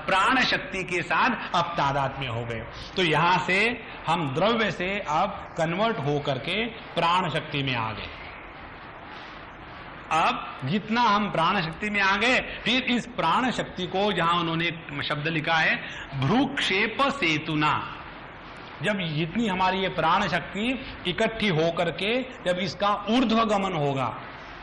प्राण शक्ति के साथ अब तादात्म्य हो गए। तो यहां से हम द्रव्य से अब कन्वर्ट हो करके प्राण शक्ति में आ गए। अब जितना हम प्राण शक्ति में आ गए, फिर इस प्राण शक्ति को जहां उन्होंने शब्द लिखा है भ्रूक्षेप सेतुना, जब जितनी हमारी ये प्राण शक्ति इकट्ठी हो करके जब इसका ऊर्ध्व गमन होगा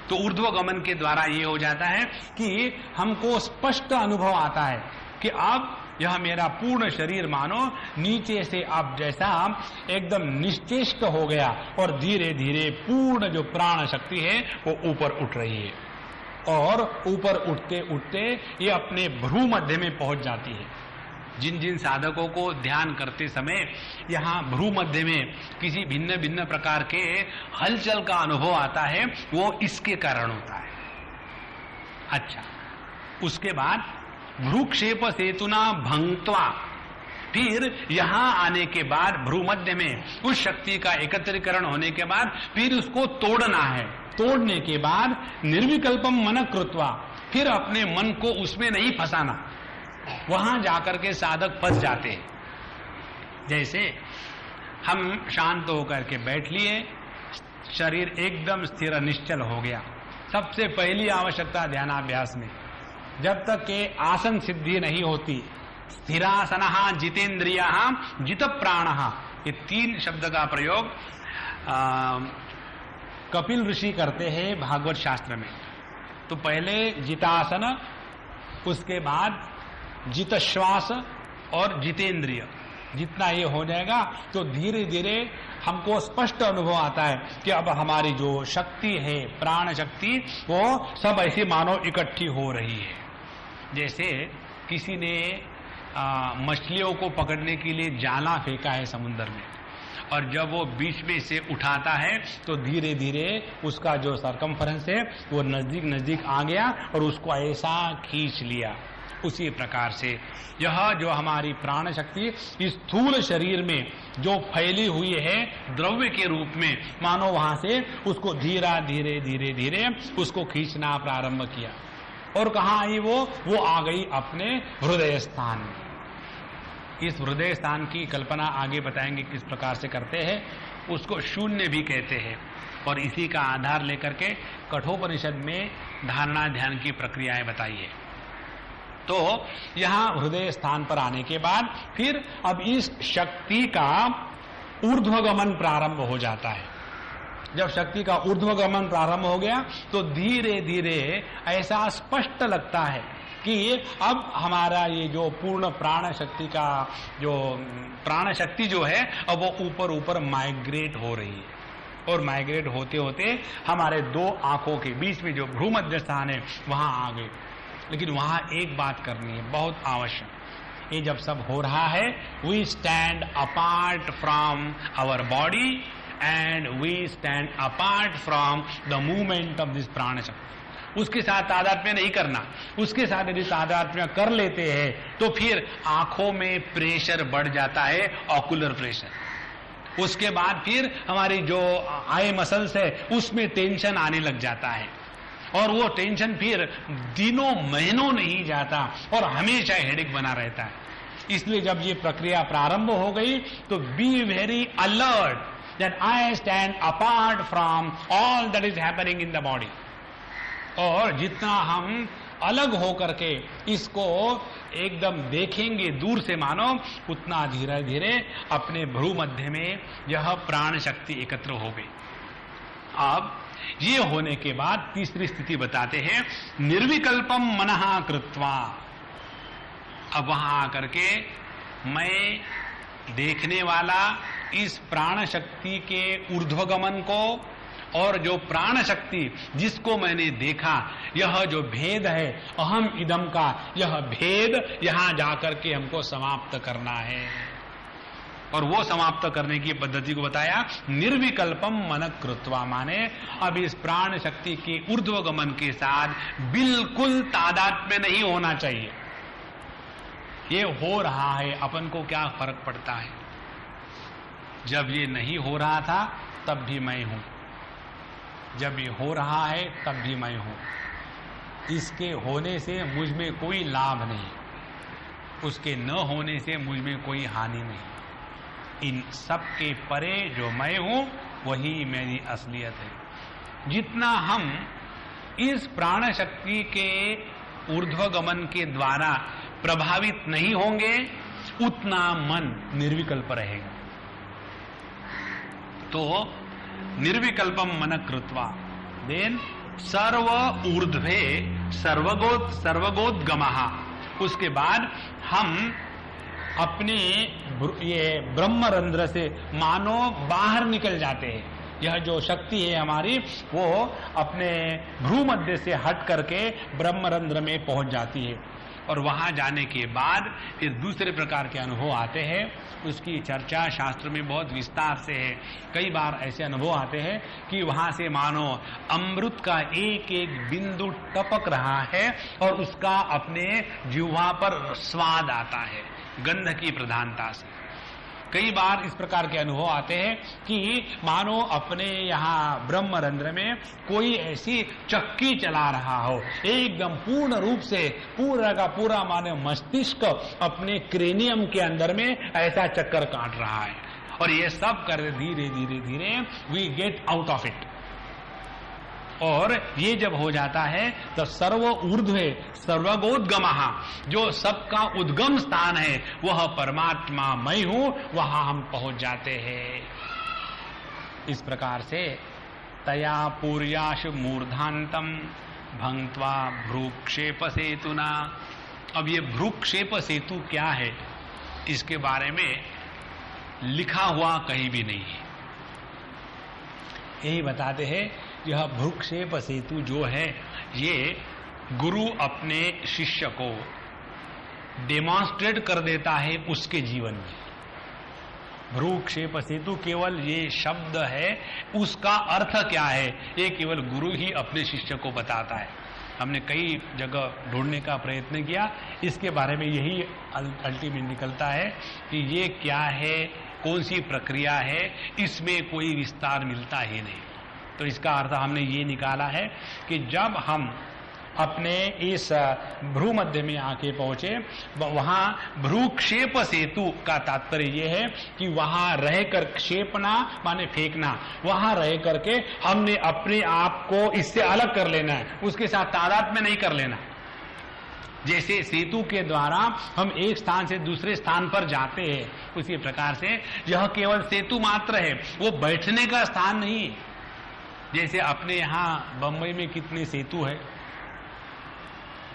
तो ऊर्ध्व गमन के द्वारा ये हो जाता है कि हमको स्पष्ट अनुभव आता है कि अब यह मेरा पूर्ण शरीर मानो नीचे से अब जैसा एकदम निश्चेष्ट हो गया और धीरे धीरे पूर्ण जो प्राण शक्ति है वो ऊपर उठ रही है, और ऊपर उठते उठते ये अपने भ्रू मध्य में पहुंच जाती है। जिन जिन साधकों को ध्यान करते समय यहाँ भ्रू मध्य में किसी भिन्न भिन्न प्रकार के हलचल का अनुभव आता है, वो इसके कारण होता है। अच्छा, उसके बाद भ्रूक्षेप सेतुना भंक्त्वा, फिर यहां आने के बाद भ्रू मध्य में उस शक्ति का एकत्रीकरण होने के बाद फिर उसको तोड़ना है। तोड़ने के बाद निर्विकल्पम मन कृत्वा, फिर अपने मन को उसमें नहीं फंसाना, वहां जाकर के साधक फंस जाते हैं। जैसे हम शांत होकर के बैठ लिए, शरीर एकदम स्थिर निश्चल हो गया। सबसे पहली आवश्यकता ध्यानाभ्यास में, जब तक के आसन सिद्धि नहीं होती, स्थिरासनः जितेंद्रियः जित प्राणः, ये तीन शब्द का प्रयोग कपिल ऋषि करते हैं भागवत शास्त्र में। तो पहले जितासन, उसके बाद जित श्वास और जितेंद्रिय, जितना ये हो जाएगा तो धीरे धीरे हमको स्पष्ट अनुभव आता है कि अब हमारी जो शक्ति है प्राण शक्ति वो सब ऐसी मानो इकट्ठी हो रही है। जैसे किसी ने मछलियों को पकड़ने के लिए जाला फेंका है समुद्र में, और जब वो बीच में से उठाता है तो धीरे धीरे उसका जो सरकमफरेंस है वो नजदीक नजदीक आ गया और उसको ऐसा खींच लिया। उसी प्रकार से यह जो हमारी प्राण शक्ति इस स्थूल शरीर में जो फैली हुई है द्रव्य के रूप में, मानो वहां से उसको धीरे धीरे धीरे धीरे उसको खींचना प्रारंभ किया। और कहाँ आई वो आ गई अपने हृदय स्थान में। इस हृदय स्थान की कल्पना आगे बताएंगे किस प्रकार से करते हैं। उसको शून्य भी कहते हैं, और इसी का आधार लेकर के कठोपनिषद में धारणा ध्यान की प्रक्रियाएं बताई है। तो यहां हृदय स्थान पर आने के बाद फिर अब इस शक्ति का ऊर्ध्वगमन प्रारंभ हो जाता है। जब शक्ति का ऊर्ध्वगमन प्रारंभ हो गया तो धीरे धीरे ऐसा स्पष्ट लगता है कि अब हमारा ये जो पूर्ण प्राण शक्ति का जो प्राण शक्ति जो है अब वो ऊपर ऊपर माइग्रेट हो रही है, और माइग्रेट होते होते हमारे दो आंखों के बीच में जो भ्रूमध्य स्थान है वहां आ गए। लेकिन वहां एक बात करनी है बहुत आवश्यक, ये जब सब हो रहा है, we stand apart from our body and we stand apart from the movement of this प्राण शक्ति। उसके साथ तादात्म्य नहीं करना। उसके साथ यदि तादात्म्य कर लेते हैं तो फिर आंखों में प्रेशर बढ़ जाता है, ऑकुलर प्रेशर। उसके बाद फिर हमारी जो आई मसल्स है उसमें टेंशन आने लग जाता है, और वो टेंशन फिर दिनों महीनों नहीं जाता और हमेशा हेडेक बना रहता है। इसलिए जब ये प्रक्रिया प्रारंभ हो गई तो be very alert that I stand apart from all that is happening in the body. और जितना हम अलग होकर के इसको एकदम देखेंगे दूर से मानो, उतना धीरे धीरे अपने भ्रूमध्य में यह प्राण शक्ति एकत्र हो गई। अब ये होने के बाद तीसरी स्थिति बताते हैं, निर्विकल्पम मनः कृत्वा। अब वहां आकर के मैं देखने वाला इस प्राण शक्ति के ऊर्ध्वगमन को और जो प्राण शक्ति जिसको मैंने देखा, यह जो भेद है अहम इदम का, यह भेद यहां जाकर के हमको समाप्त करना है। और वो समाप्त करने की पद्धति को बताया, निर्विकल्पम मन कृत्वा, माने अब इस प्राण शक्ति के ऊर्ध्वगमन के साथ बिल्कुल तादात्म्य नहीं होना चाहिए। ये हो रहा है, अपन को क्या फर्क पड़ता है? जब ये नहीं हो रहा था तब भी मैं हूं, जब ये हो रहा है तब भी मैं हूं। इसके होने से मुझ में कोई लाभ नहीं, उसके न होने से मुझ में कोई हानि नहीं। इन सब के परे जो मैं हूं वही मेरी असलियत है। जितना हम इस प्राण शक्ति के ऊर्ध्वगमन के द्वारा प्रभावित नहीं होंगे, उतना मन निर्विकल्प रहेगा। तो निर्विकल्पम मन कृत्वा, देन सर्व ऊर्ध्वे सर्वगोद्गमः। उसके बाद हम अपने ये ब्रह्मरंध्र से मानो बाहर निकल जाते हैं। यह जो शक्ति है हमारी वो अपने भ्रूमध्य से हट करके ब्रह्मरंध्र में पहुंच जाती है, और वहां जाने के बाद फिर दूसरे प्रकार के अनुभव आते हैं। उसकी चर्चा शास्त्र में बहुत विस्तार से है। कई बार ऐसे अनुभव आते हैं कि वहां से मानो अमृत का एक एक बिंदु टपक रहा है और उसका अपने जिह्वा पर स्वाद आता है, गंध की प्रधानता से। कई बार इस प्रकार के अनुभव आते हैं कि मानो अपने यहाँ ब्रह्मरंध्र में कोई ऐसी चक्की चला रहा हो, एकदम पूर्ण रूप से पूरा का पूरा मानो मस्तिष्क अपने क्रेनियम के अंदर में ऐसा चक्कर काट रहा है। और ये सब कर धीरे धीरे धीरे we get out of it. और ये जब हो जाता है तो सर्व ऊर्ध्वे सर्वगोद्गमः, जो सबका उद्गम स्थान है वह परमात्मा मैं हूं, वहां हम पहुंच जाते हैं। इस प्रकार से तया पूर्याशु मूर्धांतम भंक्त्वा भ्रूक्षेप सेतुना। अब ये भ्रूक्षेप सेतु क्या है, इसके बारे में लिखा हुआ कहीं भी नहीं है। यही बताते हैं, यह भ्रूक्षेप सेतु जो है ये गुरु अपने शिष्य को डेमोन्स्ट्रेट कर देता है उसके जीवन में। भ्रूक्षेप सेतु केवल ये शब्द है, उसका अर्थ क्या है ये केवल गुरु ही अपने शिष्य को बताता है। हमने कई जगह ढूंढने का प्रयत्न किया, इसके बारे में यही अल्टीमेट निकलता है कि ये क्या है, कौन सी प्रक्रिया है, इसमें कोई विस्तार मिलता ही नहीं। तो इसका अर्थ हमने ये निकाला है कि जब हम अपने इस भ्रूमध्य में आके पहुंचे, वहां भ्रूक्षेप सेतु का तात्पर्य यह है कि वहां रहकर क्षेपना माने फेंकना, वहां रह करके हमने अपने आप को इससे अलग कर लेना है, उसके साथ तादात्म्य नहीं कर लेना। जैसे सेतु के द्वारा हम एक स्थान से दूसरे स्थान पर जाते हैं, उसी प्रकार से यह केवल सेतु मात्र है, वो बैठने का स्थान नहीं है। जैसे अपने यहाँ बंबई में कितने सेतु है,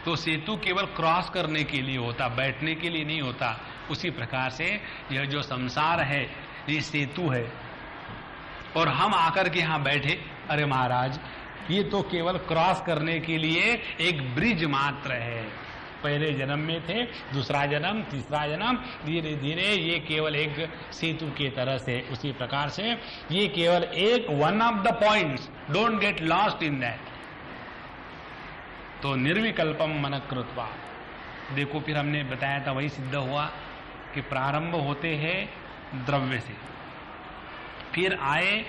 तो सेतु केवल क्रॉस करने के लिए होता, बैठने के लिए नहीं होता। उसी प्रकार से यह जो संसार है ये सेतु है, और हम आकर के यहां बैठे, अरे महाराज ये तो केवल क्रॉस करने के लिए एक ब्रिज मात्र है। पहले जन्म में थे, दूसरा जन्म, तीसरा जन्म, धीरे धीरे ये केवल एक सेतु के तरह से, उसी प्रकार से ये केवल एक one of the points, don't get lost in that. तो निर्विकल्पम मन कृत्वा, देखो फिर हमने बताया था, वही सिद्ध हुआ कि प्रारंभ होते हैं द्रव्य से, फिर आए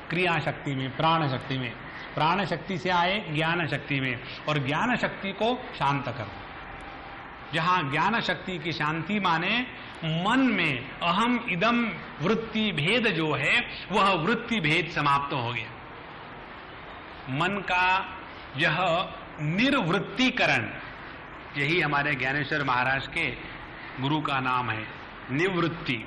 क्रिया शक्ति में, प्राण शक्ति में, प्राण शक्ति से आए ज्ञान शक्ति में, और ज्ञान शक्ति को शांत करना। जहां ज्ञान शक्ति की शांति माने मन में अहम इदम वृत्ति भेद जो है वह वृत्ति भेद समाप्त हो गया। मन का यह निर्वृत्तीकरण, यही हमारे ज्ञानेश्वर महाराज के गुरु का नाम है, निवृत्ति।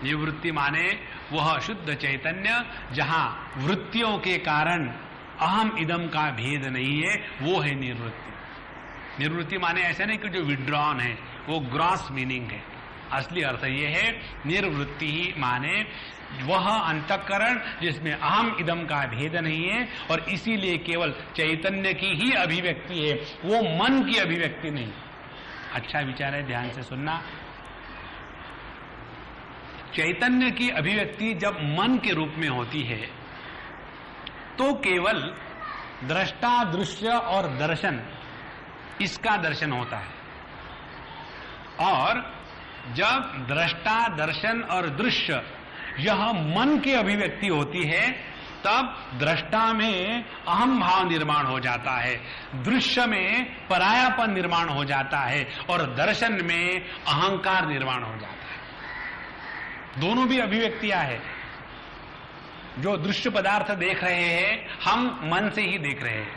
निवृत्ति माने वह शुद्ध चैतन्य जहां वृत्तियों के कारण अहम इदम का भेद नहीं है, वो है निर्वृत्ति। निर्वृत्ति माने ऐसा नहीं कि जो विड्रॉन है, वो ग्रॉस मीनिंग है। असली अर्थ ये है, निर्वृत्ति ही माने वह अंतःकरण जिसमें अहम इदम का भेद नहीं है, और इसीलिए केवल चैतन्य की ही अभिव्यक्ति है, वो मन की अभिव्यक्ति नहीं। अच्छा विचार है, ध्यान से सुनना। चैतन्य की अभिव्यक्ति जब मन के रूप में होती है तो केवल दृष्टा, दृश्य और दर्शन, इसका दर्शन होता है। और जब दृष्टा, दर्शन और दृश्य यह मन की अभिव्यक्ति होती है, तब दृष्टा में अहम भाव निर्माण हो जाता है, दृश्य में परायापन निर्माण हो जाता है, और दर्शन में अहंकार निर्माण हो जाता है। दोनों भी अभिव्यक्तियां हैं। जो दृश्य पदार्थ देख रहे हैं हम मन से ही देख रहे हैं,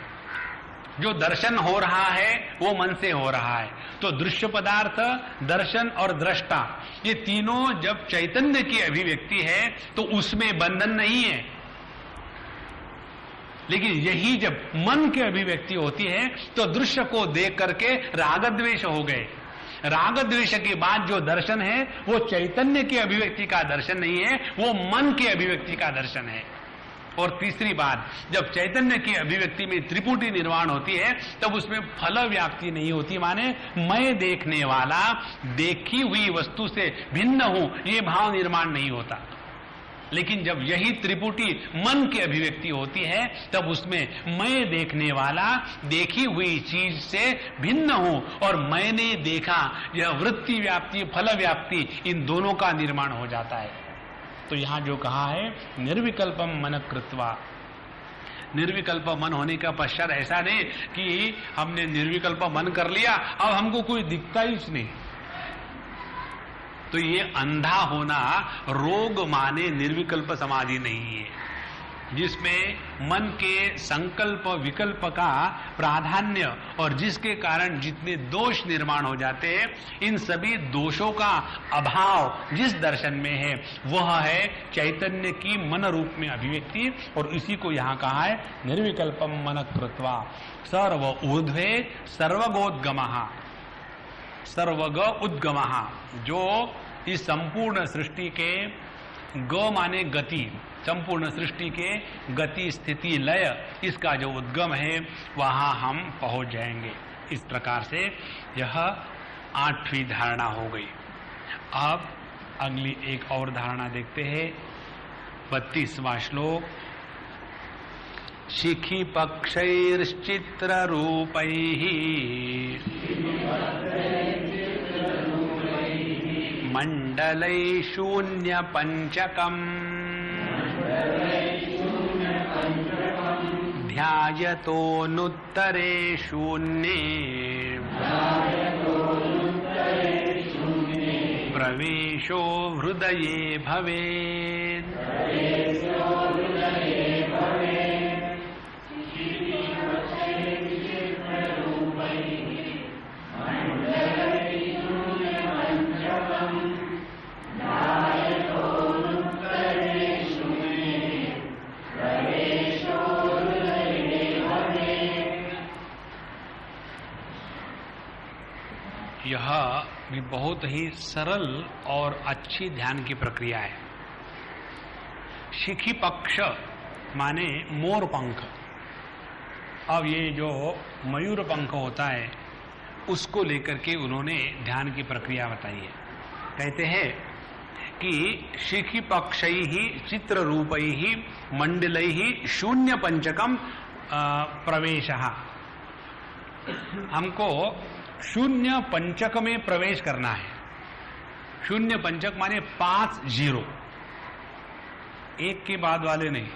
जो दर्शन हो रहा है वो मन से हो रहा है। तो दृश्य पदार्थ, दर्शन और दृष्टा, ये तीनों जब चैतन्य की अभिव्यक्ति है तो उसमें बंधन नहीं है। लेकिन यही जब मन की अभिव्यक्ति होती है तो दृश्य को देख करके राग द्वेष हो गए। राग द्वेष के बाद जो दर्शन है वो चैतन्य की अभिव्यक्ति का दर्शन नहीं है, वो मन की अभिव्यक्ति का दर्शन है। और तीसरी बात, जब चैतन्य की अभिव्यक्ति में त्रिपुटी निर्माण होती है तब उसमें फल व्याप्ति नहीं होती, माने मैं देखने वाला देखी हुई वस्तु से भिन्न हूं ये भाव निर्माण नहीं होता। लेकिन जब यही त्रिपुटी मन की अभिव्यक्ति होती है तब उसमें मैं देखने वाला देखी हुई चीज से भिन्न हूं, और मैंने देखा, यह वृत्ति व्याप्ति, फल व्याप्ति, इन दोनों का निर्माण हो जाता है। तो यहां जो कहा है निर्विकल्पम मन कृत्वा, निर्विकल्प मन होने का पश्चात ऐसा नहीं कि हमने निर्विकल्प मन कर लिया अब हमको कोई दिखता ही नहीं। तो ये अंधा होना रोग माने निर्विकल्प समाधि नहीं है, जिसमें मन के संकल्प विकल्प का प्राधान्य और जिसके कारण जितने दोष निर्माण हो जाते हैं, इन सभी दोषों का अभाव जिस दर्शन में है वह है चैतन्य की मन रूप में अभिव्यक्ति। और इसी को यहाँ कहा है निर्विकल्पम मन कृत्वा सर्व ऊर्ध्वे सर्वगोद्गमः, सर्वग उद्गमः, जो इस संपूर्ण सृष्टि के, ग माने गति, संपूर्ण सृष्टि के गति स्थिति लय, इसका जो उद्गम है वहां हम पहुंच जाएंगे। इस प्रकार से यह 8वीं धारणा हो गई। अब अगली एक और धारणा देखते हैं, 32वां श्लोक। शिखी पक्षैर्चित्र रूपैः मंडलै शून्य पंचकम् ध्यायतोऽनुत्तरे शून्ये प्रवेशो हृदये भवेत्। ये बहुत ही सरल और अच्छी ध्यान की प्रक्रिया है। शिखी पक्ष माने मोर पंख। अब ये जो मयूर पंख होता है उसको लेकर के उन्होंने ध्यान की प्रक्रिया बताई है। कहते हैं कि शिखी पक्षई ही चित्र रूपई ही मंडलई ही शून्य पंचकम प्रवेश। हमको शून्य पंचक में प्रवेश करना है। शून्य पंचक माने 5 0, एक के बाद वाले नहीं।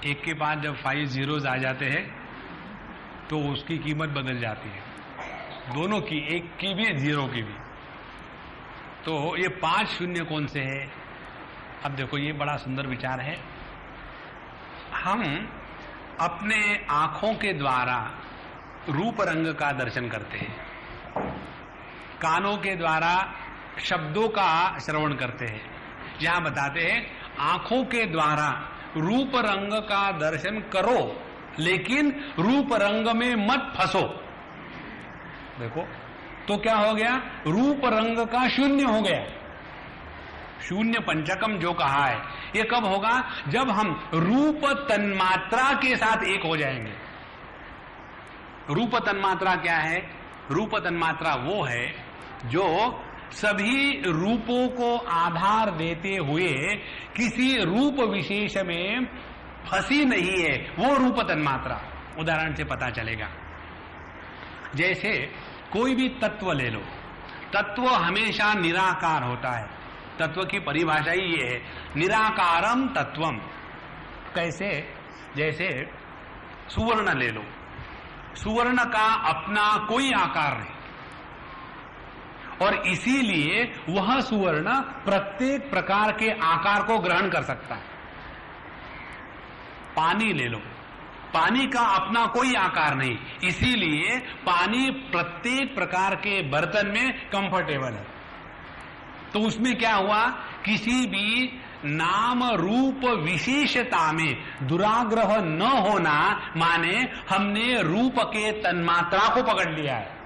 एक के बाद जब 5 zeros आ जाते हैं तो उसकी कीमत बदल जाती है, दोनों की, एक की भी 0 की भी। तो ये 5 शून्य कौन से है? अब देखो, ये बड़ा सुंदर विचार है। हम अपने आंखों के द्वारा रूप रंग का दर्शन करते हैं, कानों के द्वारा शब्दों का श्रवण करते हैं। यहां बताते हैं आंखों के द्वारा रूप रंग का दर्शन करो, लेकिन रूप रंग में मत फंसो। देखो तो क्या हो गया? रूप रंग का शून्य हो गया। शून्य पंचकम जो कहा है, ये कब होगा? जब हम रूप तन्मात्रा के साथ एक हो जाएंगे। रूप तन्मात्रा क्या है? रूप तन्मात्रा वो है जो सभी रूपों को आधार देते हुए किसी रूप विशेष में फंसी नहीं है, वो रूप तन्मात्रा। उदाहरण से पता चलेगा। जैसे कोई भी तत्व ले लो, तत्व हमेशा निराकार होता है। तत्व की परिभाषा ही ये है, निराकारम तत्वम। कैसे? जैसे सुवर्ण ले लो, सुवर्ण का अपना कोई आकार नहीं, और इसीलिए वह सुवर्ण प्रत्येक प्रकार के आकार को ग्रहण कर सकता है। पानी ले लो, पानी का अपना कोई आकार नहीं, इसीलिए पानी प्रत्येक प्रकार के बर्तन में कंफर्टेबल है। तो उसमें क्या हुआ? किसी भी नाम रूप विशेषता में दुराग्रह न होना, माने हमने रूप के तन्मात्रा को पकड़ लिया है।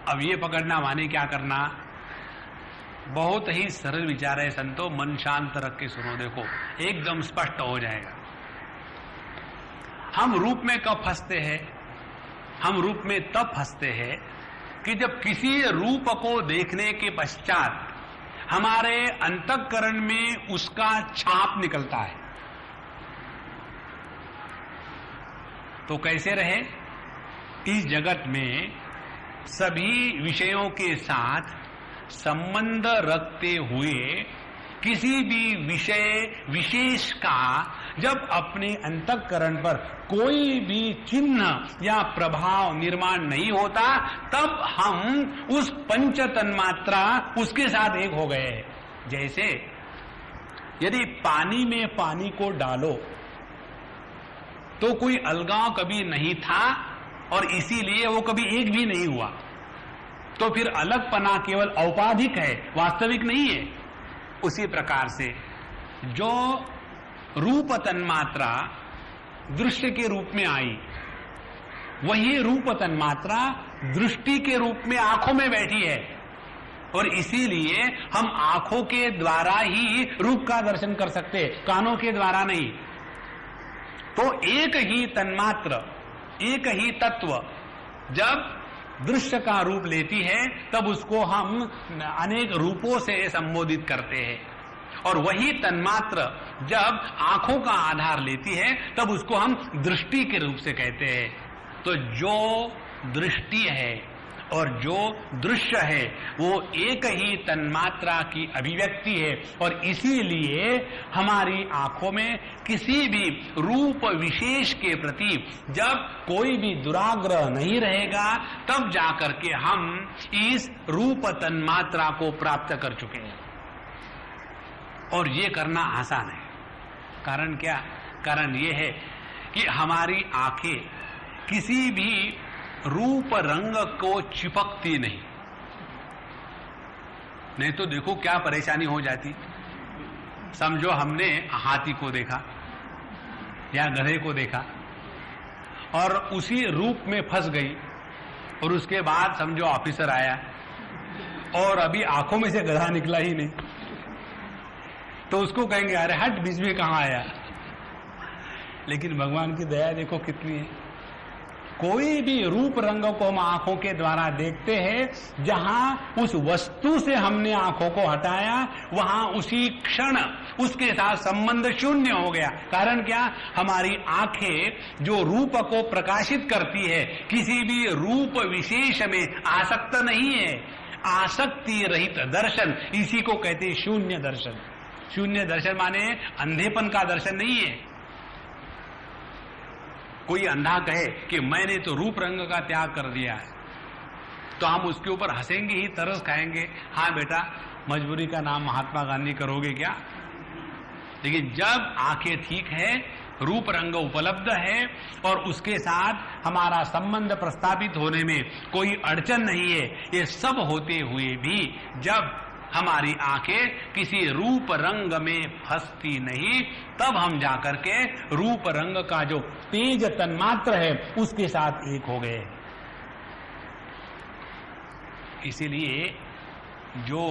अब ये पकड़ना माने क्या करना? बहुत ही सरल विचार है संतो, मन शांत रख के सुनो, देखो एकदम स्पष्ट हो जाएगा। हम रूप में कब फंसते हैं? हम रूप में तब फंसते हैं कि जब किसी रूप को देखने के पश्चात हमारे अंतःकरण में उसका छाप निकलता है। तो कैसे रहे? इस जगत में सभी विषयों के साथ संबंध रखते हुए किसी भी विषय विशेष का जब अपने अंतःकरण पर कोई भी चिन्ह या प्रभाव निर्माण नहीं होता, तब हम उस पंच तन्मात्रा उसके साथ एक हो गए। जैसे यदि पानी में पानी को डालो तो कोई अलगाव कभी नहीं था और इसीलिए वो कभी एक भी नहीं हुआ, तो फिर अलगपना केवल औपाधिक है, वास्तविक नहीं है। उसी प्रकार से जो रूप तन्मात्रा दृश्य के रूप में आई, वही रूप तन्मात्रा दृष्टि के रूप में आंखों में बैठी है, और इसीलिए हम आंखों के द्वारा ही रूप का दर्शन कर सकते, कानों के द्वारा नहीं। तो एक ही तन्मात्र, एक ही तत्व जब दृश्य का रूप लेती है, तब उसको हम अनेक रूपों से संबोधित करते हैं, और वही तन्मात्र जब आंखों का आधार लेती है, तब उसको हम दृष्टि के रूप से कहते हैं। तो जो दृष्टि है और जो दृश्य है वो एक ही तन्मात्रा की अभिव्यक्ति है, और इसीलिए हमारी आंखों में किसी भी रूप विशेष के प्रति जब कोई भी दुराग्रह नहीं रहेगा, तब जाकर के हम इस रूप तन्मात्रा को प्राप्त कर चुके हैं। और ये करना आसान है। कारण क्या? कारण ये है कि हमारी आंखें किसी भी रूप रंग को चिपकती नहीं तो देखो क्या परेशानी हो जाती। समझो हमने हाथी को देखा या गधे को देखा और उसी रूप में फंस गई, और उसके बाद समझो ऑफिसर आया और अभी आंखों में से गधा निकला ही नहीं, तो उसको कहेंगे अरे हट, बीच में कहां आया। लेकिन भगवान की दया देखो कितनी है। कोई भी रूप रंग को हम आंखों के द्वारा देखते हैं, जहां उस वस्तु से हमने आंखों को हटाया वहां उसी क्षण उसके साथ संबंध शून्य हो गया। कारण क्या? हमारी आंखें जो रूप को प्रकाशित करती है, किसी भी रूप विशेष में आसक्त नहीं है। आसक्ति रहित दर्शन, इसी को कहते हैं शून्य दर्शन। शून्य दर्शन माने अंधेपन का दर्शन नहीं है। कोई अंधा कहे कि मैंने तो रूप रंग का त्याग कर दिया है, तो हम उसके ऊपर हंसेंगे ही, तरस खाएंगे, हाँ बेटा मजबूरी का नाम महात्मा गांधी करोगे क्या। लेकिन जब आंखें ठीक है, रूप रंग उपलब्ध है और उसके साथ हमारा संबंध प्रस्थापित होने में कोई अड़चन नहीं है, ये सब होते हुए भी जब हमारी आंखें किसी रूप रंग में फंसती नहीं, तब हम जाकर के रूप रंग का जो तेज तन्मात्र है उसके साथ एक हो गए। इसीलिए जो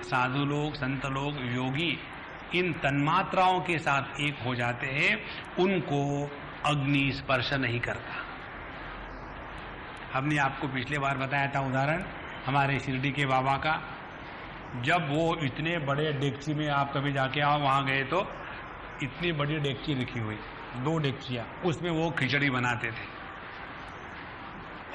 साधु लोग, संत लोग, योगी इन तन्मात्राओं के साथ एक हो जाते हैं, उनको अग्नि स्पर्श नहीं करता। हमने आपको पिछले बार बताया था उदाहरण हमारे शिरडी के बाबा का। जब वो इतने बड़े डेगची में, आप कभी जाके आओ वहां गए तो इतनी बड़ी डेगची रखी हुई, 2 डेगचियां, उसमें वो खिचड़ी बनाते थे।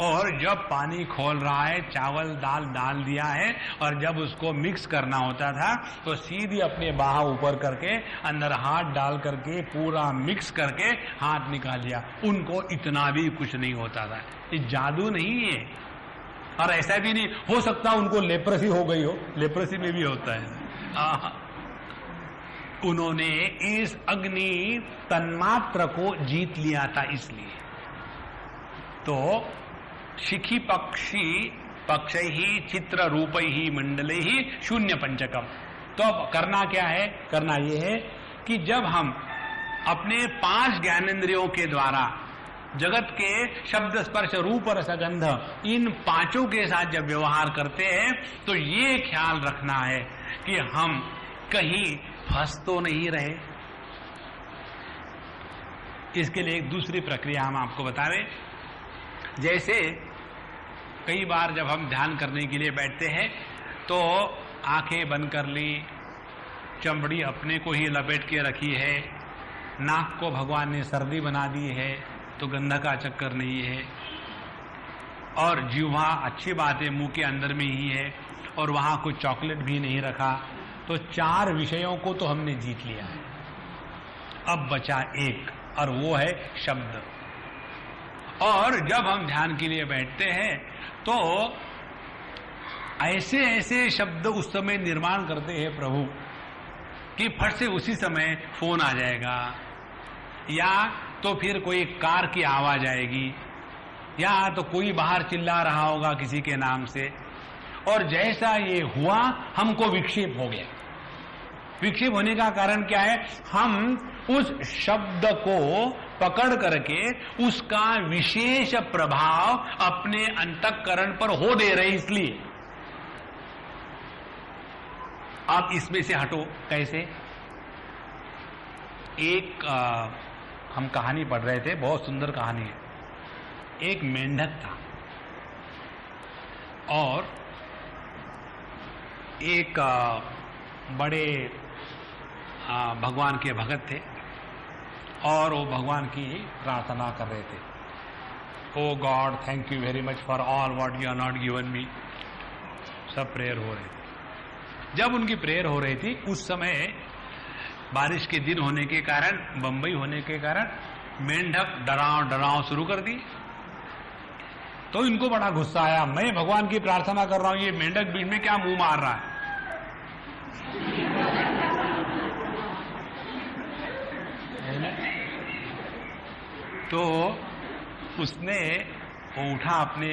और जब पानी खोल रहा है, चावल दाल डाल दिया है और जब उसको मिक्स करना होता था तो सीधी अपने बाह ऊपर करके अंदर हाथ डाल करके पूरा मिक्स करके हाथ निकाल लिया। उनको इतना भी कुछ नहीं होता था। ये जादू नहीं है, और ऐसा भी नहीं हो सकता उनको लेप्रेसी हो गई हो, लेप्रेसी में भी होता है। उन्होंने इस अग्नि तन्मात्र को जीत लिया था। इसलिए तो शिखी पक्षी पक्ष ही चित्र रूप ही मंडले ही शून्य पंचकम। तो अब करना क्या है? करना यह है कि जब हम अपने 5 ज्ञानेंद्रियों के द्वारा जगत के शब्द स्पर्श रूप रस गंध, इन 5 के साथ जब व्यवहार करते हैं तो ये ख्याल रखना है कि हम कहीं फंस तो नहीं रहे। इसके लिए एक दूसरी प्रक्रिया हम आपको बतावे। जैसे कई बार जब हम ध्यान करने के लिए बैठते हैं तो आंखें बंद कर ली, चमड़ी अपने को ही लपेट के रखी है, नाक को भगवान ने सर्दी बना दी है तो गंध का चक्कर नहीं है, और जीवा अच्छी बात है मुंह के अंदर में ही है और वहां कोई चॉकलेट भी नहीं रखा। तो 4 विषयों को तो हमने जीत लिया है। अब बचा एक, और वो है शब्द। और जब हम ध्यान के लिए बैठते हैं तो ऐसे ऐसे शब्द उस समय निर्माण करते हैं प्रभु कि फट से उसी समय फोन आ जाएगा, या तो फिर कोई कार की आवाज आएगी, या तो कोई बाहर चिल्ला रहा होगा किसी के नाम से। और जैसा ये हुआ हमको विक्षेप हो गया। विक्षेप होने का कारण क्या है? हम उस शब्द को पकड़ करके उसका विशेष प्रभाव अपने अंतःकरण पर हो दे रहे, इसलिए। आप इसमें से हटो। कैसे? एक हम कहानी पढ़ रहे थे, बहुत सुंदर कहानी है। एक मेंढक था और एक बड़े भगवान के भगत थे और वो भगवान की प्रार्थना कर रहे थे। O God, thank you very much for all what you are not given me. सब प्रेयर हो रहे थे। जब उनकी प्रेयर हो रही थी उस समय बारिश के दिन होने के कारण, बंबई होने के कारण मेंढक डराव शुरू कर दी। तो इनको बड़ा गुस्सा आया, मैं भगवान की प्रार्थना कर रहा हूं, ये मेंढक बीच में क्या मुंह मार रहा है। तो उसने उठा अपने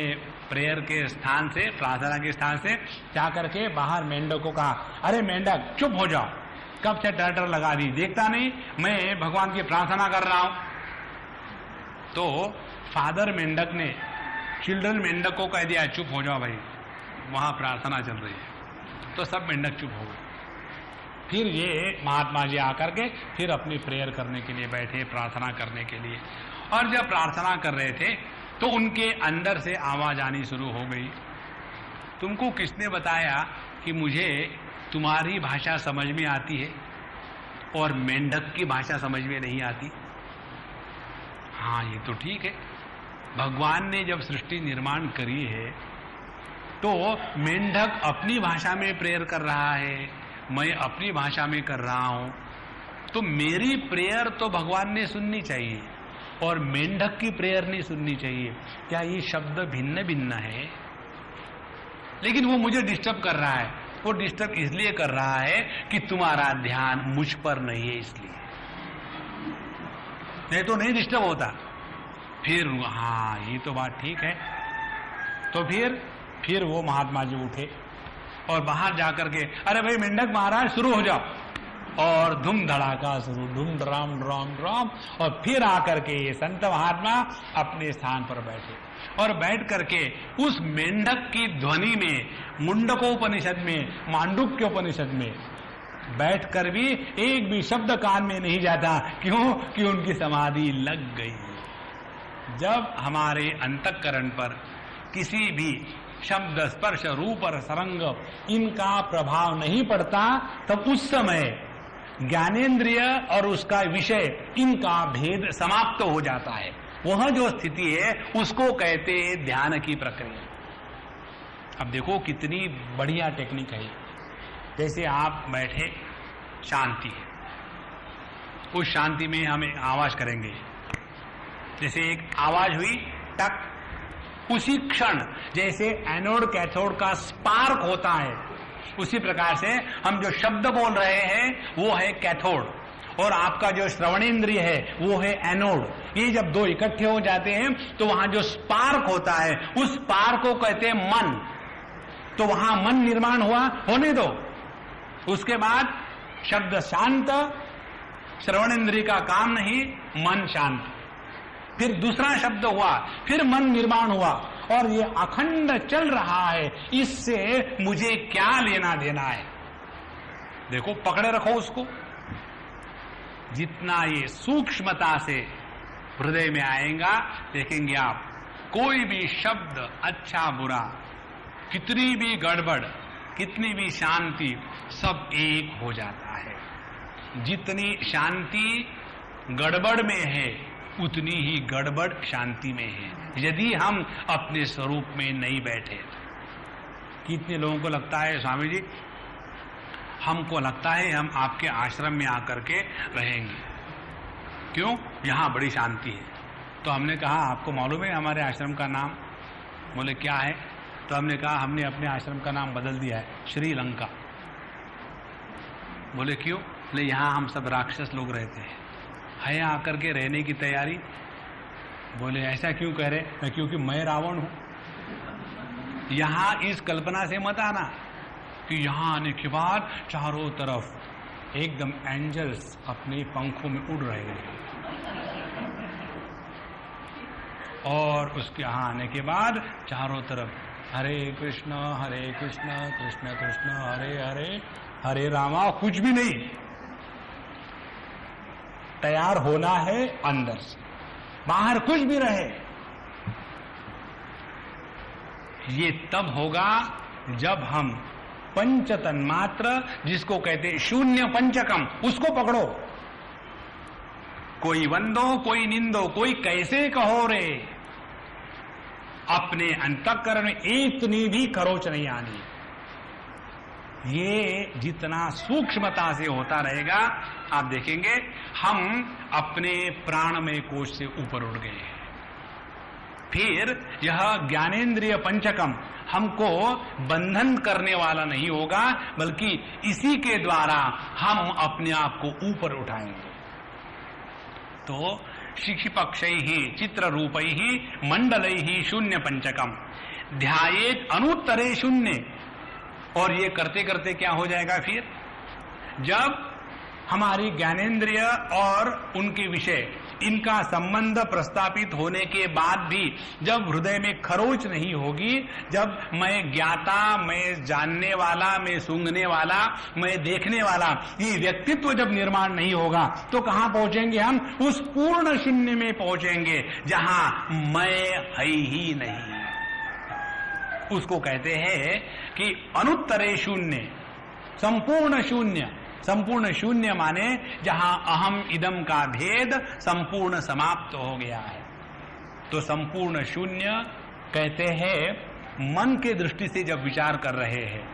प्रेयर के स्थान से, प्रार्थना के स्थान से जा करके बाहर मेंढक को कहा, अरे मेंढक चुप हो जाओ, कब से टर्टर लगा दी, देखता नहीं मैं भगवान की प्रार्थना कर रहा हूं। तो फादर मेंढक ने चिल्ड्रन मेंढक को कह दिया चुप हो जाओ भाई, वहां प्रार्थना चल रही है, तो सब मेंढक चुप हो गए। फिर ये महात्मा जी आकर के फिर अपनी प्रेयर करने के लिए बैठे, प्रार्थना करने के लिए। और जब प्रार्थना कर रहे थे तो उनके अंदर से आवाज आनी शुरू हो गई, तुमको किसने बताया कि मुझे तुम्हारी भाषा समझ में आती है और मेंढक की भाषा समझ में नहीं आती? हाँ, ये तो ठीक है, भगवान ने जब सृष्टि निर्माण करी है तो मेंढक अपनी भाषा में प्रेयर कर रहा है, मैं अपनी भाषा में कर रहा हूं, तो मेरी प्रेयर तो भगवान ने सुननी चाहिए और मेंढक की प्रेयर नहीं सुननी चाहिए। क्या ये शब्द भिन्न भिन्न है? लेकिन वो मुझे डिस्टर्ब कर रहा है। वो डिस्टर्ब इसलिए कर रहा है कि तुम्हारा ध्यान मुझ पर नहीं है, इसलिए, नहीं तो नहीं डिस्टर्ब होता। फिर हाँ, ये तो बात ठीक है। तो फिर वो महात्मा जी उठे और बाहर जाकर के, अरे भाई मेंढक महाराज शुरू हो जाओ, और धूम धड़ाका शुरू, धूम ड्राम ड्राम ड्राम। और फिर आकर के ये संत महात्मा अपने स्थान पर बैठे और बैठ करके उस मेंढक की ध्वनि में, मुंडकोपनिषद में, मांडुक्योपनिषद में बैठकर भी एक भी शब्द कान में नहीं जाता। क्यों? कि उनकी समाधि लग गई। जब हमारे अंतःकरण पर किसी भी शब्द, स्पर्श, रूप और सरंग इनका प्रभाव नहीं पड़ता, तब उस समय ज्ञानेंद्रिय और उसका विषय, इनका भेद समाप्त हो जाता है। वह जो स्थिति है उसको कहते हैं ध्यान की प्रक्रिया। अब देखो कितनी बढ़िया टेक्निक है। जैसे आप बैठे, शांति है, उस शांति में हमें आवाज करेंगे। जैसे एक आवाज हुई टक, उसी क्षण जैसे एनोड कैथोड का स्पार्क होता है, उसी प्रकार से हम जो शब्द बोल रहे हैं वो है कैथोड और आपका जो श्रवणेंद्रिय है वो है एनोड। ये जब दो इकट्ठे हो जाते हैं तो वहां जो स्पार्क होता है उस स्पार्क को कहते हैं मन। तो वहां मन निर्माण हुआ, होने दो। उसके बाद शब्द शांत, श्रवणेंद्रिय का काम नहीं, मन शांत। फिर दूसरा शब्द हुआ, फिर मन निर्माण हुआ और ये अखंड चल रहा है। इससे मुझे क्या लेना देना है? देखो, पकड़े रखो उसको। जितना ये सूक्ष्मता से हृदय में आएगा, देखेंगे आप कोई भी शब्द, अच्छा बुरा, कितनी भी गड़बड़, कितनी भी शांति, सब एक हो जाता है। जितनी शांति गड़बड़ में है उतनी ही गड़बड़ शांति में है, यदि हम अपने स्वरूप में नहीं बैठे। कितने लोगों को लगता है, स्वामी जी हमको लगता है हम आपके आश्रम में आकर के रहेंगे, क्यों? यहाँ बड़ी शांति है। तो हमने कहा आपको मालूम है हमारे आश्रम का नाम? बोले क्या है? तो हमने कहा हमने अपने आश्रम का नाम बदल दिया है, श्रीलंका। बोले क्यों? बोले यहाँ हम सब राक्षस लोग रहते हैं, है आकर के रहने की तैयारी। बोले ऐसा क्यों कह रहे? क्योंकि मैं रावण हूं। यहां इस कल्पना से मत आना कि यहां आने के बाद चारों तरफ एकदम एंजल्स अपने पंखों में उड़ रहे हैं और उसके यहां आने के बाद चारों तरफ हरे कृष्ण कृष्ण कृष्ण हरे हरे, हरे रामा। कुछ भी नहीं, तैयार होना है अंदर से, बाहर कुछ भी रहे। ये तब होगा जब हम पंच तन्मात्र, जिसको कहते हैं शून्य पंचकम, उसको पकड़ो। कोई वंदो, कोई निंदो, कोई कैसे कहो रे, अपने अंतःकरण में इतनी भी खरोच नहीं आनी। ये जितना सूक्ष्मता से होता रहेगा, आप देखेंगे हम अपने प्राणमय कोश से ऊपर उठ गए। फिर यह ज्ञानेंद्रिय पंचकम हमको बंधन करने वाला नहीं होगा, बल्कि इसी के द्वारा हम अपने आप को ऊपर उठाएंगे। तो शिक्षिपक्षैहि चित्र रूपैहि मंडलैहि शून्य पंचकम ध्यायेत अनुत्तरे शून्य। और ये करते करते क्या हो जाएगा? फिर जब हमारी ज्ञानेंद्रिय और उनके विषय इनका संबंध प्रस्थापित होने के बाद भी जब हृदय में खरोच नहीं होगी, जब मैं ज्ञाता, मैं जानने वाला, मैं सूंघने वाला, मैं देखने वाला, ये व्यक्तित्व जब निर्माण नहीं होगा तो कहां पहुंचेंगे हम? उस पूर्ण शून्य में पहुंचेंगे जहां मैं है ही नहीं। उसको कहते हैं कि अनुत्तरे शून्य, संपूर्ण शून्य। संपूर्ण शून्य माने जहां अहम इदम का भेद संपूर्ण समाप्त हो गया है। तो संपूर्ण शून्य कहते हैं मन के दृष्टि से जब विचार कर रहे हैं,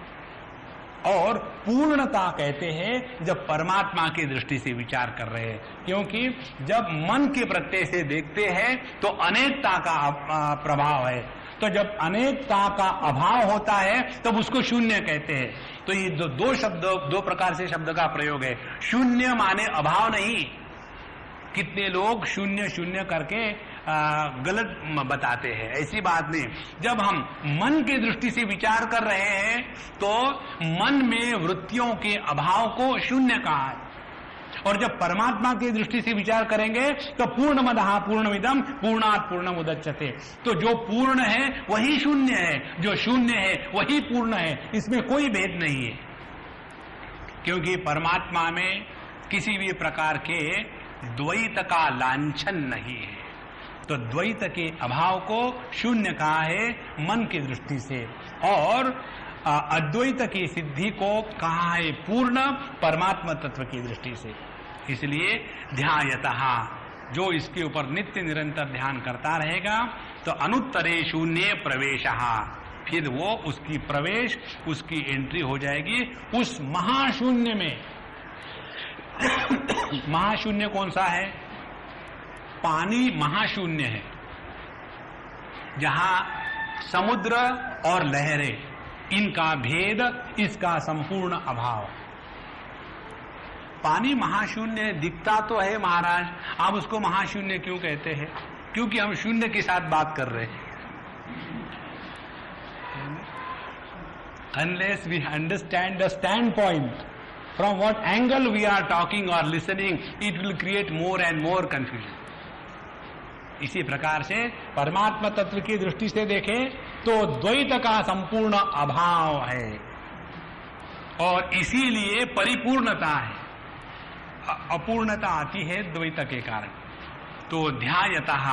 और पूर्णता कहते हैं जब परमात्मा की दृष्टि से विचार कर रहे हैं। क्योंकि जब मन के प्रत्यय से देखते हैं तो अनेकता का प्रभाव है, तो जब अनेकता का अभाव होता है तब उसको शून्य कहते हैं। तो ये दो प्रकार से शब्द का प्रयोग है। शून्य माने अभाव नहीं। कितने लोग शून्य शून्य करके गलत बताते हैं, ऐसी बात नहीं। जब हम मन की दृष्टि से विचार कर रहे हैं तो मन में वृत्तियों के अभाव को शून्य कहा है, और जब परमात्मा की दृष्टि से विचार करेंगे तो पूर्णमदः पूर्णमिदं पूर्णात् पूर्णमुदच्यते। तो जो पूर्ण है वही शून्य है, जो शून्य है वही पूर्ण है, इसमें कोई भेद नहीं है। क्योंकि परमात्मा में किसी भी प्रकार के द्वैत का लांछन नहीं है। तो द्वैत के अभाव को शून्य कहा है मन की दृष्टि से, और अद्वैत की सिद्धि को कहा है पूर्ण परमात्मा तत्व की दृष्टि से। इसलिए ध्यायतः, जो इसके ऊपर नित्य निरंतर ध्यान करता रहेगा तो अनुत्तरे शून्य प्रवेशः, फिर वो उसकी प्रवेश, उसकी एंट्री हो जाएगी उस महाशून्य में। महाशून्य कौन सा है? पानी महाशून्य है, जहां समुद्र और लहरें, इनका भेद, इसका संपूर्ण अभाव। पानी महाशून्य दिखता तो है महाराज, आप उसको महाशून्य क्यों कहते हैं? क्योंकि हम शून्य के साथ बात कर रहे हैं। Unless we understand the standpoint from what angle we are talking or listening, it will create more and more confusion. इसी प्रकार से परमात्मा तत्व की दृष्टि से देखें तो द्वैत का संपूर्ण अभाव है, और इसीलिए परिपूर्णता है। अपूर्णता आती है द्वैत के कारण। तो ध्यायतः,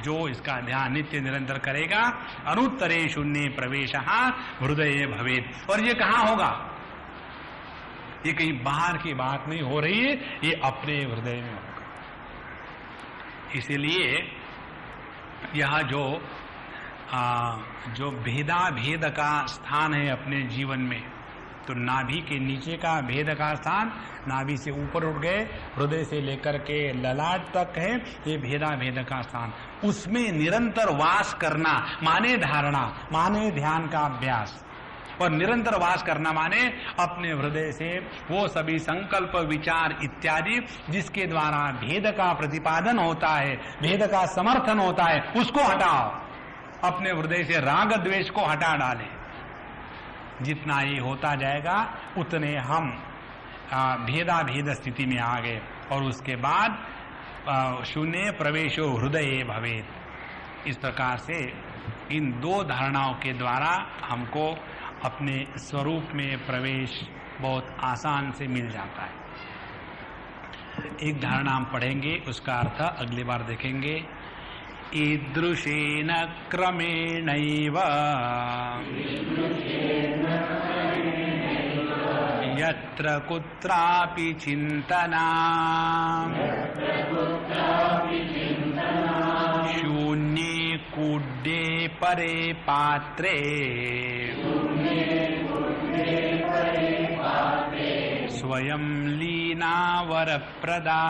जो इसका ध्यान नित्य निरंतर करेगा, अनुत्तरे शून्य प्रवेशः हृदये भवेत्। और ये कहां होगा? ये कहीं बाहर की बात नहीं हो रही है, ये अपने हृदय में होगा। इसीलिए यह जो भेदा भेद का स्थान है अपने जीवन में, तो नाभि के नीचे का भेद का स्थान, नाभि से ऊपर उठ गए, हृदय से लेकर के ललाट तक है, ये भेदा भेद का स्थान। उसमें निरंतर वास करना माने धारणा, माने ध्यान का अभ्यास। और निरंतर वास करना माने अपने हृदय से वो सभी संकल्प, विचार इत्यादि जिसके द्वारा भेद का प्रतिपादन होता है, भेद का समर्थन होता है, उसको हटाओ। अपने हृदय से राग द्वेष को हटा डालें। जितना ये होता जाएगा उतने हम भेदा भेद स्थिति में आ गए, और उसके बाद शून्य प्रवेशो हृदये भवेत्। इस प्रकार से इन दो धारणाओं के द्वारा हमको अपने स्वरूप में प्रवेश बहुत आसान से मिल जाता है। एक धारणा हम पढ़ेंगे, उसका अर्थ अगली बार देखेंगे। ईदृशेन क्रमेणैव यत्र कुत्रापि चिंतना शून्ये कूड्ये परे पात्रे स्वयं लीना वरप्रदा।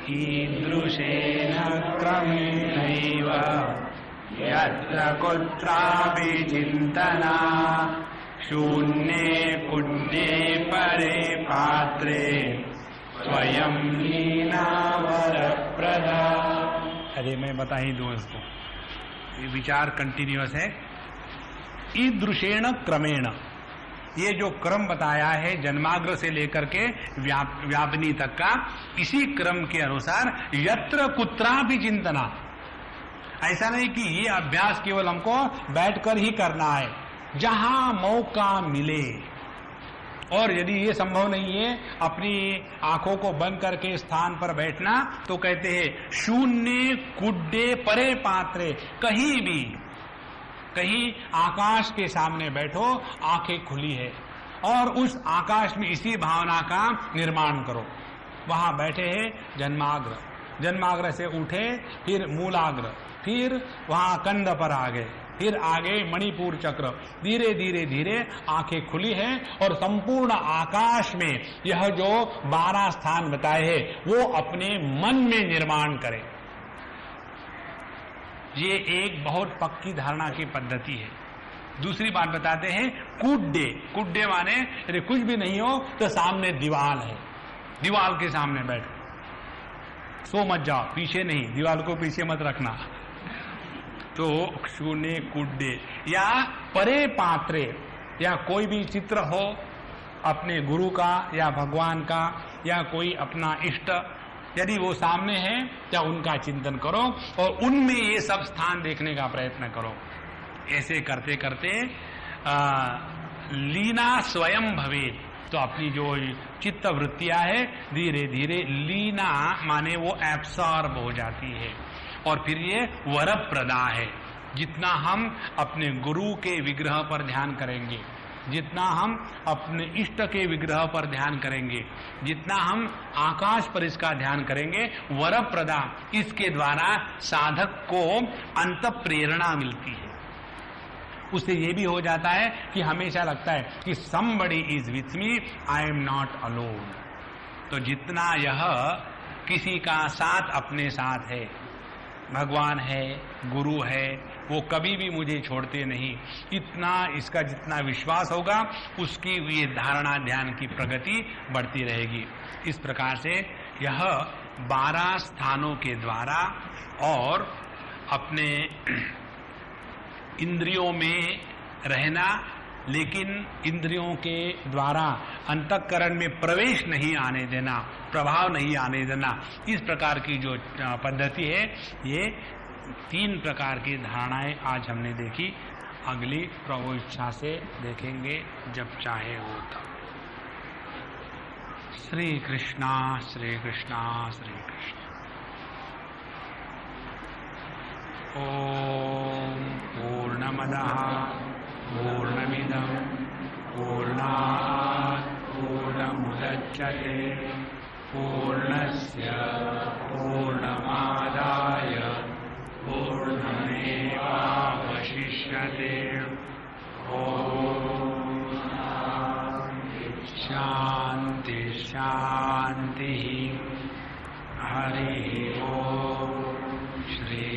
ईदृशेन क्रमेणैव यत्र कुत्रापि चिंतना शून्ये कूड्ये परे पात्रे स्वयं लीना वरप्रदा। अरे मैं बता ही दूं इसको, ये विचार कंटिन्यूअस है। ईदृशेन क्रमेण, ये जो क्रम बताया है जन्माग्र से लेकर के व्यापिनी तक का, इसी क्रम के अनुसार यत्र कुत्रापि चिंतना, ऐसा नहीं कि ये अभ्यास केवल हमको बैठकर ही करना है, जहां मौका मिले। और यदि ये संभव नहीं है अपनी आंखों को बंद करके स्थान पर बैठना, तो कहते हैं शून्य कुड्डे परे पात्रे, कहीं भी, कहीं आकाश के सामने बैठो, आंखें खुली है, और उस आकाश में इसी भावना का निर्माण करो। वहां बैठे हैं जन्माग्र, जन्माग्र से उठे, फिर मूलाग्र, फिर वहां कंध पर आ गए, फिर आगे मणिपुर चक्र, धीरे धीरे धीरे आंखें खुली हैं और संपूर्ण आकाश में यह जो 12 स्थान बताए हैं वो अपने मन में निर्माण करें। ये एक बहुत पक्की धारणा की पद्धति है। दूसरी बात बताते हैं कुड्डे, कुड्डे माने यदि कुछ भी नहीं हो तो सामने दीवार है, दीवार के सामने बैठो, सो मत जाओ, पीछे नहीं, दीवार को पीछे मत रखना। तो शून्य कुड्डे या परे पात्रे, या कोई भी चित्र हो अपने गुरु का या भगवान का या कोई अपना इष्ट, यदि वो सामने है या उनका चिंतन करो और उनमें ये सब स्थान देखने का प्रयत्न करो। ऐसे करते करते लीना स्वयं भवेत, तो अपनी जो चित्त वृत्तियां है धीरे धीरे लीना माने वो एब्सॉर्ब हो जाती है। और फिर ये वरप्रदा है। जितना हम अपने गुरु के विग्रह पर ध्यान करेंगे, जितना हम अपने इष्ट के विग्रह पर ध्यान करेंगे, जितना हम आकाश पर इसका ध्यान करेंगे, वरप्रदा, इसके द्वारा साधक को अंत प्रेरणा मिलती है। उससे ये भी हो जाता है कि हमेशा लगता है कि somebody is with me, I am not alone। तो जितना यह किसी का साथ अपने साथ है, भगवान है, गुरु है, वो कभी भी मुझे छोड़ते नहीं, इतना इसका जितना विश्वास होगा उसकी ये धारणा ध्यान की प्रगति बढ़ती रहेगी। इस प्रकार से यह 12 स्थानों के द्वारा और अपने इंद्रियों में रहना, लेकिन इंद्रियों के द्वारा अंतःकरण में प्रवेश नहीं आने देना, प्रभाव नहीं आने देना, इस प्रकार की जो पद्धति है, ये 3 प्रकार की धारणाएं आज हमने देखी। अगली प्रभु इच्छा से देखेंगे जब चाहे हो तब। श्री कृष्णा श्री कृष्णा श्री कृष्ण। ओम पूर्णमदः पूर्णमिदं पूर्णात् पूर्णमुदच्यते पूर्णस्य पूर्णमादाय पूर्णमेवावशिष्यते। ओम शांति शांति। हरि ओम। श्री